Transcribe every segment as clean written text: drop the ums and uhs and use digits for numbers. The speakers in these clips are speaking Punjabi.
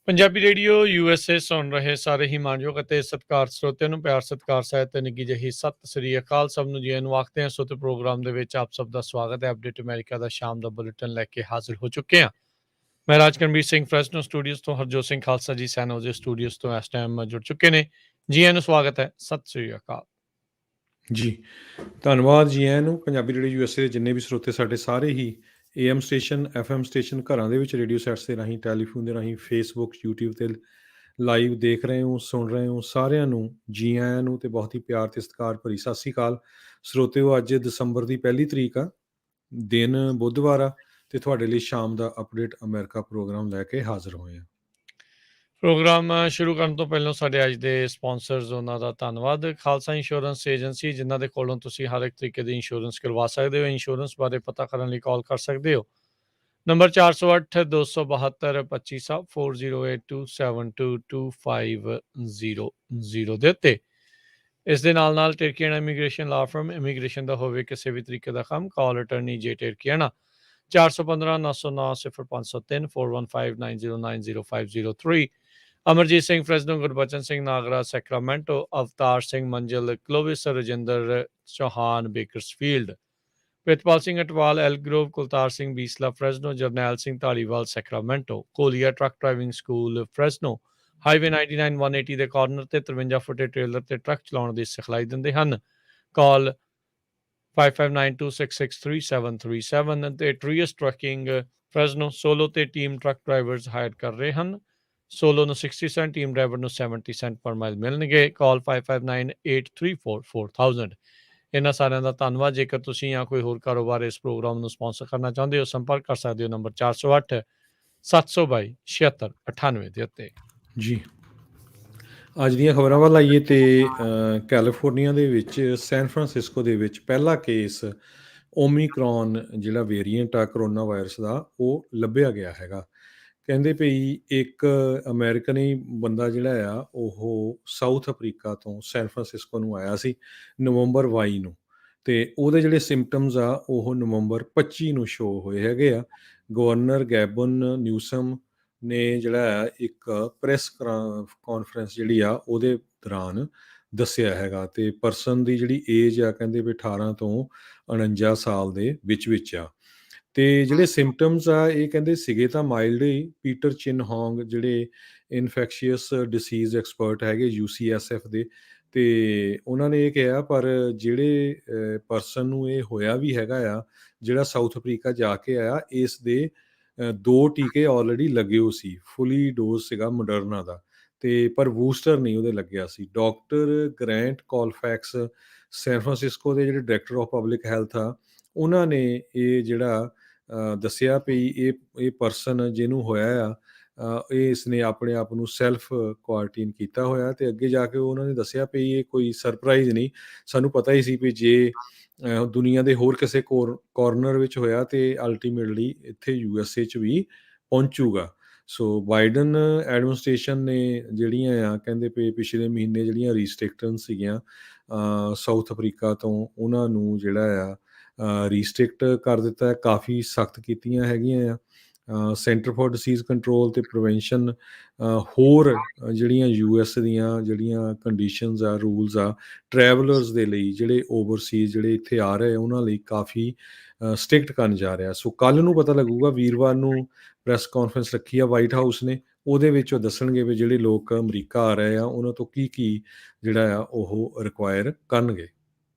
ਪੰਜਾਬੀ ਰੇਡੀਓ USA ਸੁਣ ਰਹੇ ਸਾਰੇ ਹੀ ਮਾਣਯੋਗ ਅਤੇ ਸਤਿਕਾਰ ਸਰੋਤਿਆਂ ਨੂੰ ਪਿਆਰ ਸਤਿਕਾਰ ਸਹਿਤ ਤੇ ਨਿੱਘੀ ਜਿਹੀ ਸਤਿ ਸ੍ਰੀ ਅਕਾਲ। ਸਭ ਨੂੰ ਜੀ ਆਇਆਂ ਨੂੰ ਆਖਦੇ ਹਾਂ। ਸੋ ਪ੍ਰੋਗਰਾਮ ਦੇ ਵਿੱਚ ਆਪ ਸਭ ਦਾ ਸਵਾਗਤ ਹੈ। ਅਪਡੇਟ ਅਮਰੀਕਾ ਦਾ ਸ਼ਾਮ ਦਾ ਬੁਲੇਟਿਨ ਲੈ ਕੇ ਹਾਜ਼ਰ ਹੋ ਚੁੱਕੇ ਹਾਂ। ਮੈਂ ਰਾਜਕਰਮਵੀਰ ਸਿੰਘ ਫਰੈਸਨੋ ਸਟੂਡੀਓਜ਼ ਤੋਂ, ਹਰਜੋਤ ਸਿੰਘ ਖਾਲਸਾ ਜੀ ਸੈਨ ਹੋਜ਼ੇ ਸਟੂਡੀਓਜ਼ ਤੋਂ ਇਸ ਟਾਈਮ ਜੁੜ ਚੁੱਕੇ ਨੇ। ਜੀ ਆਇਆਂ ਨੂੰ ਸਵਾਗਤ ਹੈ। ਸਤਿ ਸ੍ਰੀ ਅਕਾਲ ਜੀ ਧੰਨਵਾਦ ਜੀ ਆਇਆਂ ਨੂੰ। ਪੰਜਾਬੀ ਰੇਡੀਓ USA ਦੇ ਜਿੰਨੇ ਵੀ ਸਰੋਤੇ ਸਾਡੇ ਸਾਰੇ ਹੀ AM ਸਟੇਸ਼ਨ FM ਸਟੇਸ਼ਨ ਘਰਾਂ ਦੇ ਵਿੱਚ ਰੇਡੀਓ ਸੈਟਸ ਦੇ ਰਾਹੀਂ, ਟੈਲੀਫੋਨ ਦੇ ਰਾਹੀਂ, ਫੇਸਬੁੱਕ YouTube 'ਤੇ ਲਾਈਵ ਦੇਖ ਰਹੇ ਹੋ, ਸੁਣ ਰਹੇ ਹੋ, ਸਾਰਿਆਂ ਨੂੰ ਜੀ ਆਇਆਂ ਨੂੰ ਤੇ ਬਹੁਤ ਹੀ ਪਿਆਰ ਤੇ ਸਤਿਕਾਰ ਭਰੀ ਸਤਿ ਸ਼੍ਰੀ ਅਕਾਲ। ਸਰੋਤਿਓ, ਅੱਜ ਦਸੰਬਰ ਦੀ 1 ਤਰੀਕ ਆ, ਦਿਨ ਬੁੱਧਵਾਰ ਆ, ਤੇ ਤੁਹਾਡੇ ਲਈ ਸ਼ਾਮ ਦਾ ਅਪਡੇਟ ਅਮਰੀਕਾ ਪ੍ਰੋਗਰਾਮ ਲੈ ਕੇ ਹਾਜ਼ਰ ਹੋਏ ਹਾਂ। ਪ੍ਰੋਗਰਾਮ ਸ਼ੁਰੂ ਕਰਨ ਤੋਂ ਪਹਿਲਾਂ ਸਾਡੇ ਅੱਜ ਦੇ ਸਪਾਂਸਰਸ ਉਹਨਾਂ ਦਾ ਧੰਨਵਾਦ। ਖਾਲਸਾ ਇੰਸ਼ੋਰੈਂਸ ਏਜੰਸੀ, ਜਿਨ੍ਹਾਂ ਦੇ ਕੋਲੋਂ ਤੁਸੀਂ ਹਰ ਇੱਕ ਤਰੀਕੇ ਦੀ ਇੰਸ਼ੋਰੈਂਸ ਕਰਵਾ ਸਕਦੇ ਹੋ। ਇੰਸ਼ੋਰੈਂਸ ਬਾਰੇ ਪਤਾ ਕਰਨ ਲਈ ਕਾਲ ਕਰ ਸਕਦੇ ਹੋ ਨੰਬਰ 408 272 25 4082722500 ਦੇ ਉੱਤੇ। ਇਸ ਦੇ ਨਾਲ Tarkiana immigration law firm, immigration ਦਾ ਹੋਵੇ ਕਿਸੇ ਵੀ ਤਰੀਕੇ ਦਾ ਕੰਮ, call attorney J Tarkiana 415 909 0503 415 909 0503। Amarjeet Singh Fresno, Gurbachan Singh Nagra Sacramento, Avtar Singh Manzil Clovis, Rajinder Chauhan Bakersfield, Pritpal Singh Atwal Elk Grove, Kultar Singh Beesla Fresno, Jarnail Singh Dhaliwal Sacramento, ਕੋਲੀਆ truck driving school Fresno, highway 99 180 ਦੇ ਕਾਰਨਰ ਤੇ 53 ਫੁੱਟੇ ਟ੍ਰੇਲਰ ਤੇ ਟਰੱਕ ਚਲਾਉਣ ਦੀ ਸਿਖਲਾਈ ਦਿੰਦੇ ਹਨ। ਕਾਲ 5592663737 ਤੇ ਟਰੀਅਸ ਟਰੱਕਿੰਗ ਫਰੈਸਨੋ ਸੋਲੋ ਤੇ ਟੀਮ ਟਰੱਕ ਡਰਾਈਵਰਸ ਹਾਇਰ ਕਰ ਰਹੇ ਹਨ। ਸੋਲੋ ਨੂੰ 60 ਸੈਂਟ, ਟੀਮ ਡਰਾਈਵਰ ਨੂੰ 70 ਸੈਂਟ ਪਰ ਮਾਈਲ ਮਿਲਣਗੇ। ਕਾਲ 5598344000। ਇਹਨਾਂ ਸਾਰਿਆਂ ਦਾ ਧੰਨਵਾਦ। ਜੇਕਰ ਤੁਸੀਂ ਜਾਂ ਕੋਈ ਹੋਰ ਕਾਰੋਬਾਰ ਇਸ ਪ੍ਰੋਗਰਾਮ ਨੂੰ ਸਪਾਂਸਰ ਕਰਨਾ ਚਾਹੁੰਦੇ ਹੋ, ਸੰਪਰਕ ਕਰ ਸਕਦੇ ਹੋ ਨੰਬਰ 408 722 7698 ਦੇ ਉੱਤੇ। ਜੀ ਅੱਜ ਦੀਆਂ ਖਬਰਾਂ ਵੱਲ ਆਈਏ ਤੇ ਕੈਲੀਫੋਰਨੀਆ ਦੇ ਵਿੱਚ ਸੈਨ ਫਰਾਂਸਿਸਕੋ ਦੇ ਵਿੱਚ ਪਹਿਲਾ ਕੇਸ ਓਮੀਕਰੋਨ ਜਿਹੜਾ ਵੇਰੀਐਂਟ ਆ ਕਰੋਨਾ ਵਾਇਰਸ ਦਾ, ਉਹ ਲੱਭਿਆ ਗਿਆ ਹੈਗਾ। ਕਹਿੰਦੇ ਭਈ ਇੱਕ ਅਮਰੀਕਨੀ ਬੰਦਾ ਜਿਹੜਾ ਆ ਉਹ ਸਾਊਥ ਅਫਰੀਕਾ ਤੋਂ ਸੈਨ ਫਰਾਂਸਿਸਕੋ ਨੂੰ ਆਇਆ ਸੀ ਨਵੰਬਰ 22 ਨੂੰ, ਤੇ ਉਹਦੇ ਜਿਹੜੇ ਸਿੰਪਟਮਸ ਆ ਉਹ ਨਵੰਬਰ 25 ਨੂੰ ਸ਼ੋ ਹੋਏ ਹੈਗੇ ਆ। ਗਵਰਨਰ ਗੈਬਨ ਨਿਊਸਮ ਨੇ ਜਿਹੜਾ ਆ ਇੱਕ ਪ੍ਰੈਸ ਕਾਨਫਰੰਸ ਜਿਹੜੀ ਆ ਉਹਦੇ ਦੌਰਾਨ ਦੱਸਿਆ ਹੈਗਾ, ਤੇ ਪਰਸਨ ਦੀ ਜਿਹੜੀ ਏਜ ਆ ਕਹਿੰਦੇ ਵੀ 18 ਤੋਂ 49 ਸਾਲ ਦੇ ਵਿੱਚ ਆ। ਤੇ ਜਿਹੜੇ ਸਿੰਪਟਮਸ ਆ ਇਹ ਕਹਿੰਦੇ ਸੀਗੇ ਤਾਂ ਮਾਈਲਡ ਹੀ। ਪੀਟਰ ਚਿਨ ਹੋਂਗ ਜਿਹੜੇ ਇਨਫੈਕਸ਼ੀਅਸ ਡਿਸੀਜ਼ ਐਕਸਪਰਟ ਹੈਗੇ UCSF ਦੇ, ਤੇ ਉਹਨਾਂ ਨੇ ਇਹ ਕਿਹਾ ਪਰ ਜਿਹੜੇ ਪਰਸਨ ਨੂੰ ਇਹ ਹੋਇਆ ਵੀ ਹੈਗਾ ਆ, ਜਿਹੜਾ ਸਾਊਥ ਅਫਰੀਕਾ ਜਾ ਕੇ ਆਇਆ, ਇਸ ਦੇ 2 ਟੀਕੇ ਆਲਰੇਡੀ ਲੱਗੇ ਹੋ ਸੀ, ਫੁੱਲੀ ਡੋਜ਼ ਸੀਗਾ ਮੋਡਰਨਾ ਦਾ, ਤੇ ਪਰ ਬੂਸਟਰ ਨਹੀਂ ਉਹਦੇ ਲੱਗਿਆ ਸੀ। ਡਾਕਟਰ ਗ੍ਰੈਂਟ ਕੋਲਫੈਕਸ ਸੈਨ ਫਰਾਂਸਿਸਕੋ ਦੇ ਜਿਹੜੇ ਡਾਇਰੈਕਟਰ ਆਫ ਪਬਲਿਕ ਹੈਲਥ ਆ, ਉਹਨਾਂ ਨੇ ਇਹ ਜਿਹੜਾ ਦੱਸਿਆ ਵੀ ਇਹ ਪਰਸਨ ਜਿਹਨੂੰ ਹੋਇਆ ਆ, ਇਹ ਇਸਨੇ ਆਪਣੇ ਆਪ ਨੂੰ ਸੈਲਫ ਕੁਆਰੰਟਾਈਨ ਕੀਤਾ ਹੋਇਆ। ਤੇ ਅੱਗੇ ਜਾ ਕੇ ਉਹਨਾਂ ਨੇ ਦੱਸਿਆ ਵੀ ਇਹ ਕੋਈ ਸਰਪ੍ਰਾਈਜ਼ ਨਹੀਂ, ਸਾਨੂੰ ਪਤਾ ਹੀ ਸੀ ਵੀ ਜੇ ਦੁਨੀਆ ਦੇ ਹੋਰ ਕਿਸੇ ਕਾਰਨਰ ਵਿੱਚ ਹੋਇਆ ਤੇ ਅਲਟੀਮੇਟਲੀ ਇੱਥੇ USA 'ਚ ਵੀ ਪਹੁੰਚੂਗਾ। ਸੋ ਬਾਈਡਨ ਐਡਮਿਨਿਸਟ੍ਰੇਸ਼ਨ ਨੇ ਜਿਹੜੀਆਂ ਆ ਕਹਿੰਦੇ ਵੀ ਪਿਛਲੇ ਮਹੀਨੇ ਜਿਹੜੀਆਂ ਰਿਸਟ੍ਰਿਕਟਨ ਸੀਗੀਆਂ ਸਾਊਥ ਅਫਰੀਕਾ ਤੋਂ, ਉਹਨਾਂ ਨੂੰ ਜਿਹੜਾ ਆ ਰੀਸਟ੍ਰਿਕਟ ਕਰ ਦਿੱਤਾ ਹੈ, ਕਾਫੀ ਸਖਤ ਕੀਤੀਆਂ ਹੈਗੀਆਂ ਆ। ਸੈਂਟਰ ਫॉर ਡਿਸੀਜ਼ ਕੰਟਰੋਲ ਤੇ ਪ੍ਰੀਵੈਂਸ਼ਨ ਹੋਰ ਜਿਹੜੀਆਂ US ਦੀਆਂ ਜਿਹੜੀਆਂ ਕੰਡੀਸ਼ਨਸ ਆ, ਰੂਲਸ ਆ ਟਰੈਵਲਰਸ ਦੇ ਲਈ, ਜਿਹੜੇ ਓਵਰਸੀਜ਼ ਜਿਹੜੇ ਇੱਥੇ ਆ ਰਹੇ ਉਹਨਾਂ ਲਈ ਕਾਫੀ ਸਟ੍ਰਿਕਟ ਕਰਨ ਜਾ ਰਿਹਾ। ਸੋ ਕੱਲ੍ਹ ਨੂੰ ਪਤਾ ਲੱਗੂਗਾ, ਵੀਰਵਾਰ ਨੂੰ ਪ੍ਰੈਸ ਕਾਨਫਰੰਸ ਰੱਖੀ ਆ ਵਾਈਟ ਹਾਊਸ ਨੇ, ਉਹਦੇ ਵਿੱਚ ਉਹ ਦੱਸਣਗੇ ਵੀ ਜਿਹੜੇ ਲੋਕ ਅਮਰੀਕਾ ਆ ਰਹੇ ਆ ਉਹਨਾਂ ਤੋਂ ਕੀ ਜਿਹੜਾ ਆ ਉਹ ਰਿਕੁਆਇਰ ਕਰਨਗੇ।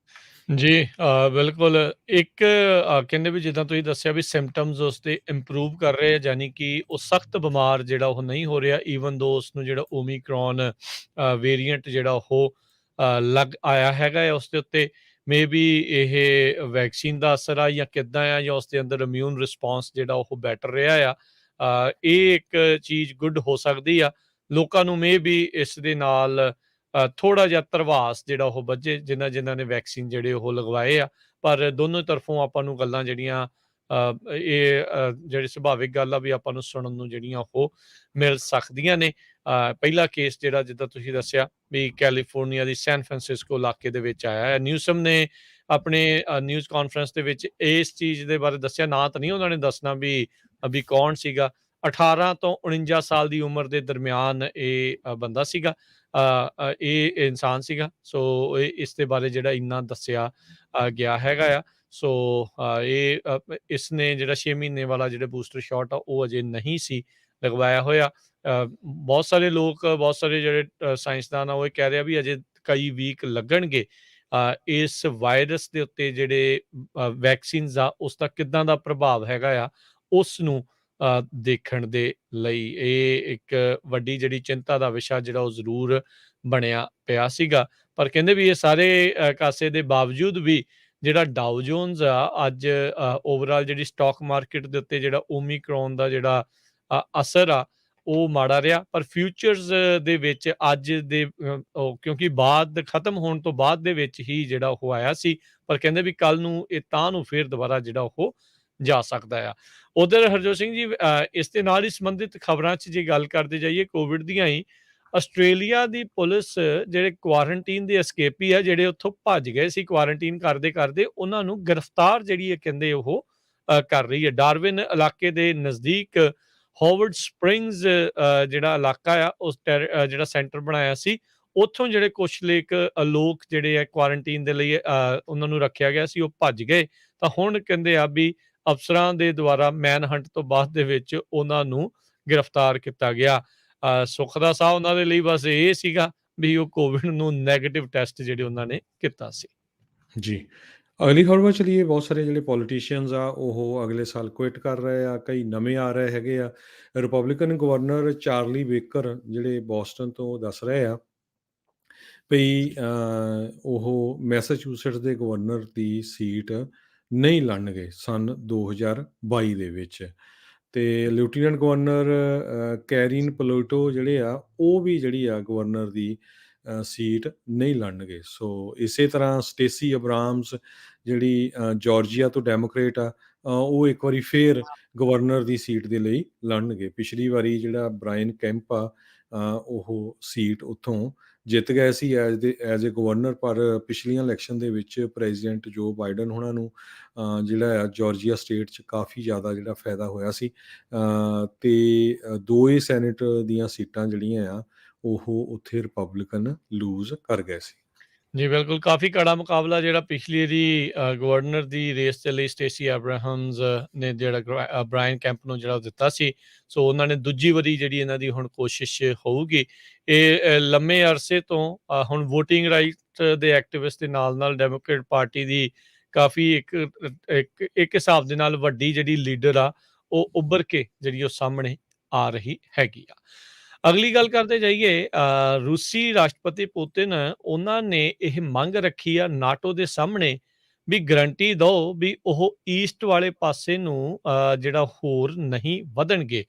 ਜੀ ਬਿਲਕੁਲ। ਇੱਕ ਕਹਿੰਦੇ ਵੀ ਜਿੱਦਾਂ ਤੁਸੀਂ ਦੱਸਿਆ ਵੀ ਸਿੰਪਟਮਸ ਉਸਦੇ ਇੰਪਰੂਵ ਕਰ ਰਹੇ ਆ, ਯਾਨੀ ਕਿ ਉਹ ਸਖਤ ਬਿਮਾਰ ਜਿਹੜਾ ਉਹ ਨਹੀਂ ਹੋ ਰਿਹਾ, ਈਵਨ ਦੋ ਉਸਨੂੰ ਜਿਹੜਾ ਓਮੀਕਰੋਨ ਵੇਰੀਐਂਟ ਜਿਹੜਾ ਉਹ ਲੱਗ ਆਇਆ ਹੈਗਾ ਹੈ ਉਸ ਦੇ ਉੱਤੇ। ਮੇ ਬੀ ਇਹ ਵੈਕਸੀਨ ਦਾ ਅਸਰ ਆ ਜਾਂ ਕਿੱਦਾਂ ਆ, ਜਾਂ ਉਸਦੇ ਅੰਦਰ ਇਮਿਊਨ ਰਿਸਪੌਂਸ ਜਿਹੜਾ ਉਹ ਬੈਟਰ ਰਿਹਾ ਆ। ਇਹ ਇੱਕ ਚੀਜ਼ ਗੁੱਡ ਹੋ ਸਕਦੀ ਆ। ਲੋਕਾਂ ਨੂੰ ਮੇ ਬੀ ਇਸ ਦੇ ਨਾਲ ਥੋੜ੍ਹਾ ਜਿਹਾ ਧਰਵਾਸ ਜਿਹੜਾ ਉਹ ਵੱਜੇ, ਜਿਨ੍ਹਾਂ ਨੇ ਵੈਕਸੀਨ ਜਿਹੜੇ ਉਹ ਲਗਵਾਏ ਆ। ਪਰ ਦੋਨੋਂ ਤਰਫੋਂ ਆਪਾਂ ਨੂੰ ਗੱਲਾਂ ਜਿਹੜੀਆਂ ਇਹ ਜਿਹੜੀ ਸੁਭਾਵਿਕ ਗੱਲ ਆ ਵੀ ਆਪਾਂ ਨੂੰ ਸੁਣਨ ਨੂੰ ਜਿਹੜੀਆਂ ਉਹ ਮਿਲ ਸਕਦੀਆਂ ਨੇ। ਪਹਿਲਾ ਕੇਸ ਜਿਹੜਾ ਜਿੱਦਾਂ ਤੁਸੀਂ ਦੱਸਿਆ ਵੀ ਕੈਲੀਫੋਰਨੀਆ ਦੀ ਸੈਨ ਫਰਾਂਸਿਸਕੋ ਇਲਾਕੇ ਦੇ ਵਿੱਚ ਆਇਆ ਹੈ। ਨਿਊਸਮ ਨੇ ਆਪਣੇ ਨਿਊਜ਼ ਕਾਨਫਰੰਸ ਦੇ ਵਿੱਚ ਇਸ ਚੀਜ਼ ਦੇ ਬਾਰੇ ਦੱਸਿਆ, ਨਾ ਤਾਂ ਨਹੀਂ ਉਹਨਾਂ ਨੇ ਦੱਸਣਾ ਵੀ ਕੌਣ ਸੀਗਾ। 18 ਤੋਂ 49 ਸਾਲ ਦੀ ਉਮਰ ਦੇ ਦਰਮਿਆਨ ਇਹ ਬੰਦਾ ਸੀਗਾ, ਇਹ ਇਨਸਾਨ ਸੀਗਾ। ਸੋ ਇਸ ਦੇ ਬਾਰੇ ਜਿਹੜਾ ਇੰਨਾ ਦੱਸਿਆ ਗਿਆ ਹੈਗਾ ਆ। ਸੋ ਇਸਨੇ ਜਿਹੜਾ 6 ਮਹੀਨੇ ਵਾਲਾ ਜਿਹੜਾ ਬੂਸਟਰ ਸ਼ਾਟ ਆ ਉਹ ਅਜੇ ਨਹੀਂ ਸੀ ਲਗਵਾਇਆ ਹੋਇਆ। ਬਹੁਤ ਸਾਰੇ ਲੋਕ, ਬਹੁਤ ਸਾਰੇ ਜਿਹੜੇ ਸਾਇੰਸਦਾਨ ਆ ਉਹ ਇਹ ਕਹਿ ਰਹੇ ਆ ਵੀ ਅਜੇ ਕਈ ਵੀਕ ਲੱਗਣਗੇ ਇਸ ਵਾਇਰਸ ਦੇ ਉੱਤੇ ਜਿਹੜੇ ਵੈਕਸੀਨਸ ਆ ਉਸ ਦਾ ਕਿੱਦਾਂ ਦਾ ਪ੍ਰਭਾਵ ਹੈਗਾ ਆ ਉਸ ਨੂੰ ਦੇਖਣ ਦੇ ਲਈ। ਇਹ ਇੱਕ ਵੱਡੀ ਜਿਹੜੀ ਚਿੰਤਾ ਦਾ ਵਿਸ਼ਾ ਜਿਹੜਾ ਉਹ ਜ਼ਰੂਰ ਬਣਿਆ ਪਿਆ ਸੀਗਾ। ਪਰ ਕਹਿੰਦੇ ਵੀ ਇਹ ਸਾਰੇ ਕਾਸੇ ਦੇ ਬਾਵਜੂਦ ਵੀ ਜਿਹੜਾ ਡਾਓ ਜੋਨਸ ਆ ਅੱਜ ਓਵਰਆਲ ਜਿਹੜੀ ਸਟਾਕ ਮਾਰਕੀਟ ਦੇ ਉੱਤੇ ਜਿਹੜਾ ਓਮੀਕਰੋਨ ਦਾ ਜਿਹੜਾ ਅਸਰ ਆ ਉਹ ਮਾੜਾ ਰਿਹਾ। ਪਰ ਫਿਊਚਰਸ ਦੇ ਵਿੱਚ ਅੱਜ ਦੇ ਕਿਉਂਕਿ ਬਾਅਦ ਖਤਮ ਹੋਣ ਤੋਂ ਬਾਅਦ ਦੇ ਵਿੱਚ ਹੀ ਜਿਹੜਾ ਉਹ ਆਇਆ ਸੀ, ਪਰ ਕਹਿੰਦੇ ਵੀ ਕੱਲ ਨੂੰ ਇਹ ਤਾਂ ਨੂੰ ਫਿਰ ਦੁਬਾਰਾ ਜਿਹੜਾ ਉਹ ਜਾ ਸਕਦਾ ਆ। ਉਧਰ ਹਰਜੋਤ ਸਿੰਘ ਜੀ, ਇਸ ਦੇ ਨਾਲ ਹੀ ਸੰਬੰਧਿਤ ਖਬਰਾਂ 'ਚ ਜੇ ਗੱਲ ਕਰਦੇ ਜਾਈਏ ਕੋਵਿਡ ਦੀਆਂ ਹੀ, ਆਸਟ੍ਰੇਲੀਆ ਦੀ ਪੁਲਿਸ ਜਿਹੜੇ ਕੁਆਰੰਟੀਨ ਦੇ ਐਸਕੇਪੀ ਆ ਜਿਹੜੇ ਉੱਥੋਂ ਭੱਜ ਗਏ ਸੀ ਕੁਆਰੰਟੀਨ ਕਰਦੇ ਕਰਦੇ, ਉਹਨਾਂ ਨੂੰ ਗ੍ਰਿਫਤਾਰ ਜਿਹੜੀ ਹੈ ਕਹਿੰਦੇ ਉਹ ਕਰ ਰਹੀ ਹੈ। ਡਾਰਵਿਨ ਇਲਾਕੇ ਦੇ ਨਜ਼ਦੀਕ ਹੋਵਰਡ ਸਪ੍ਰਿੰਗਸ ਜਿਹੜਾ ਇਲਾਕਾ ਆ ਉਸ ਜਿਹੜਾ ਸੈਂਟਰ ਬਣਾਇਆ ਸੀ, ਉੱਥੋਂ ਜਿਹੜੇ ਕੁਛ ਲੋਕ ਜਿਹੜੇ ਆ ਕੁਆਰੰਟੀਨ ਦੇ ਲਈ ਉਹਨਾਂ ਨੂੰ ਰੱਖਿਆ ਗਿਆ ਸੀ, ਉਹ ਭੱਜ ਗਏ। ਤਾਂ ਹੁਣ ਕਹਿੰਦੇ ਆ ਵੀ ਅਫਸਰਾਂ ਦੇ ਦੁਆਰਾ ਮੈਨ ਹੰਟ ਤੋਂ ਬਾਅਦ ਦੇ ਵਿੱਚ ਉਹਨਾਂ ਨੂੰ ਗ੍ਰਿਫਤਾਰ ਕੀਤਾ ਗਿਆ। ਸੁੱਖ ਦਾ ਸਾਹ ਉਹਨਾਂ ਦੇ ਲਈ ਬਸ ਇਹ ਸੀਗਾ ਵੀ ਉਹ ਕੋਵਿਡ ਨੂੰ ਨੈਗੇਟਿਵ ਟੈਸਟ ਜਿਹੜੇ ਉਹਨਾਂ ਨੇ ਕੀਤਾ ਸੀ। ਜੀ। ਅਗਲੀ ਖਬਰ ਵੱਲ ਚਲੀਏ। ਬਹੁਤ ਸਾਰੇ ਜਿਹੜੇ ਪੋਲੀਟੀਸ਼ੀਅਨਸ ਆ ਉਹ ਅਗਲੇ ਸਾਲ ਕੁਇਟ ਕਰ ਰਹੇ ਆ, ਕਈ ਨਵੇਂ ਆ ਰਹੇ ਹੈਗੇ ਆ। ਰਿਪਬਲਿਕਨ ਗਵਰਨਰ ਚਾਰਲੀ ਬੇਕਰ ਜਿਹੜੇ ਬੋਸਟਨ ਤੋਂ ਦੱਸ ਰਹੇ ਆ ਵੀ ਉਹ ਮੈਸਾਚੂਸੇਟਸ ਦੇ ਗਵਰਨਰ ਦੀ ਸੀਟ ਨਹੀਂ ਲੜਨਗੇ ਸੰਨ 2022 ਦੇ ਵਿੱਚ। ਅਤੇ ਲੈਫਟੀਨੈਂਟ ਗਵਰਨਰ ਕੈਰੀਨ ਪਲੋਟੋ ਜਿਹੜੇ ਆ ਉਹ ਵੀ ਜਿਹੜੀ ਆ ਗਵਰਨਰ ਦੀ ਸੀਟ ਨਹੀਂ ਲੜਨਗੇ। ਸੋ ਇਸੇ ਤਰ੍ਹਾਂ ਸਟੇਸੀ ਅਬਰਾਮਸ ਜਿਹੜੀ ਜਾਰਜੀਆ ਤੋਂ ਡੈਮੋਕਰੇਟ ਆ, ਉਹ ਇੱਕ ਵਾਰੀ ਫੇਰ ਗਵਰਨਰ ਦੀ ਸੀਟ ਦੇ ਲਈ ਲੜਨਗੇ। ਪਿਛਲੀ ਵਾਰੀ ਜਿਹੜਾ ਬ੍ਰਾਇਨ ਕੈਂਪ ਆ ਉਹ ਸੀਟ ਉੱਥੋਂ ਜਿੱਤ ਗਏ ਸੀ ਐਜ਼ ਏ ਗਵਰਨਰ, ਪਰ ਪਿਛਲੀਆਂ ਇਲੈਕਸ਼ਨ ਦੇ ਵਿੱਚ ਪ੍ਰੈਜ਼ੀਡੈਂਟ ਜੋ ਬਾਈਡਨ ਹੋਣਾ ਨੂੰ ਜਿਹੜਾ ਆ ਜਾਰਜੀਆ ਸਟੇਟ 'ਚ ਕਾਫੀ ਜ਼ਿਆਦਾ ਜਿਹੜਾ ਫਾਇਦਾ ਹੋਇਆ ਸੀ। ਅਤੇ 2 ਹੀ ਸੈਨੇਟ ਦੀਆਂ ਸੀਟਾਂ ਜਿਹੜੀਆਂ ਆ ਉਹ ਉੱਥੇ ਰਿਪਬਲਿਕਨ ਲੂਜ਼ ਕਰ ਗਏ ਸੀ। ਜੀ ਬਿਲਕੁਲ, ਕਾਫੀ ਕੜਾ ਮੁਕਾਬਲਾ ਜਿਹੜਾ ਪਿਛਲੀ ਵਾਰੀ ਗਵਰਨਰ ਦੀ ਰੇਸ ਦੇ ਲਈ ਸਟੇਸੀ ਐਬਰਾਹਮਸ ਨੇ ਜਿਹੜਾ ਬ੍ਰਾਇਨ ਕੈਂਪ ਨੂੰ ਜਿਹੜਾ ਦਿੱਤਾ ਸੀ। ਸੋ ਉਹਨਾਂ ਨੇ ਦੂਜੀ ਵਾਰੀ ਜਿਹੜੀ ਇਹਨਾਂ ਦੀ ਹੁਣ ਕੋਸ਼ਿਸ਼ ਹੋਊਗੀ। ਇਹ ਲੰਮੇ ਅਰਸੇ ਤੋਂ ਹੁਣ ਵੋਟਿੰਗ ਰਾਈਟ ਦੇ ਐਕਟਿਵਿਸਟ ਦੇ ਨਾਲ ਡੈਮੋਕ੍ਰੇਟ ਪਾਰਟੀ ਦੀ ਕਾਫੀ ਇੱਕ ਹਿਸਾਬ ਦੇ ਨਾਲ ਵੱਡੀ ਜਿਹੜੀ ਲੀਡਰ ਆ ਉਹ ਉੱਭਰ ਕੇ ਜਿਹੜੀ ਉਹ ਸਾਹਮਣੇ ਆ ਰਹੀ ਹੈਗੀ ਆ। ਅਗਲੀ ਗੱਲ ਕਰਦੇ ਜਾਈਏ, ਰੂਸੀ ਰਾਸ਼ਟਰਪਤੀ ਪੁਤਿਨ ਉਹਨਾਂ ਨੇ ਇਹ ਮੰਗ ਰੱਖੀ ਆ ਨਾਟੋ ਦੇ ਸਾਹਮਣੇ ਵੀ ਗਰੰਟੀ ਦਿਓ ਵੀ ਉਹ ਈਸਟ ਵਾਲੇ ਪਾਸੇ ਨੂੰ ਜਿਹੜਾ ਹੋਰ ਨਹੀਂ ਵਧਣਗੇ।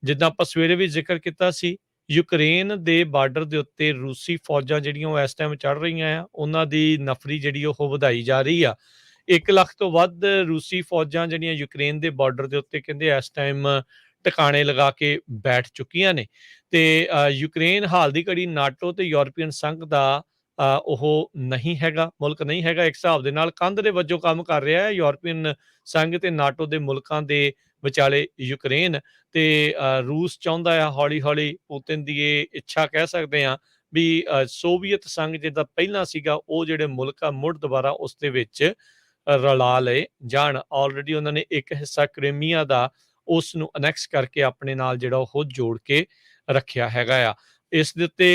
ਜਿੱਦਾਂ ਆਪਾਂ ਸਵੇਰੇ ਵੀ ਜ਼ਿਕਰ ਕੀਤਾ ਸੀ, ਯੂਕਰੇਨ ਦੇ ਬਾਰਡਰ ਦੇ ਉੱਤੇ ਰੂਸੀ ਫੌਜਾਂ ਜਿਹੜੀਆਂ ਉਹ ਇਸ ਟਾਈਮ ਚੜ੍ਹ ਰਹੀਆਂ ਆ, ਉਹਨਾਂ ਦੀ ਨਫਰੀ ਜਿਹੜੀ ਉਹ ਵਧਾਈ ਜਾ ਰਹੀ ਆ। 1 ਲੱਖ ਤੋਂ ਵੱਧ ਰੂਸੀ ਫੌਜਾਂ ਜਿਹੜੀਆਂ ਯੂਕਰੇਨ ਦੇ ਬਾਰਡਰ ਦੇ ਉੱਤੇ ਕਹਿੰਦੇ ਇਸ ਟਾਈਮ ਟਿਕਾਣੇ ਲਗਾ ਕੇ ਬੈਠ ਚੁੱਕੀਆਂ ਨੇ। ਤੇ ਯੂਕਰੇਨ ਹਾਲ ਦੀ ਘੜੀ ਨਾਟੋ ਤੇ ਯੂਰਪੀਅਨ ਸੰਘ ਦਾ ਉਹ ਨਹੀਂ ਹੈਗਾ, ਮੁਲਕ ਨਹੀਂ ਹੈਗਾ। ਇੱਕ ਹਿਸਾਬ ਦੇ ਨਾਲ ਕੰਧ ਦੇ ਵਜੋਂ ਕੰਮ ਕਰ ਰਿਹਾ ਹੈ ਯੂਰਪੀਅਨ ਸੰਘ ਤੇ ਨਾਟੋ ਦੇ ਮੁਲਕਾਂ ਦੇ ਵਿਚਾਲੇ ਯੂਕਰੇਨ। ਤੇ ਰੂਸ ਚਾਹੁੰਦਾ ਆ ਹੌਲੀ ਹੌਲੀ, ਪੁਤਿਨ ਦੀ ਇਹ ਇੱਛਾ ਕਹਿ ਸਕਦੇ ਹਾਂ ਵੀ ਸੋਵੀਅਤ ਸੰਘ ਜਿੱਦਾਂ ਪਹਿਲਾਂ ਸੀਗਾ ਉਹ ਜਿਹੜੇ ਮੁਲਕ ਆ ਮੁੜ ਦੁਬਾਰਾ ਉਸ ਦੇ ਵਿੱਚ ਰਲਾ ਲਏ ਜਾਣ। ਆਲਰੇਡੀ ਉਹਨਾਂ ਨੇ ਇੱਕ ਹਿੱਸਾ ਕ੍ਰੀਮੀਆ ਦਾ ਉਸ ਨੂੰ ਅਨੈਕਸ ਕਰਕੇ ਆਪਣੇ ਨਾਲ ਜਿਹੜਾ ਉਹ ਜੋੜ ਕੇ ਰੱਖਿਆ ਹੈਗਾ ਆ। ਇਸ ਦੇ ਉੱਤੇ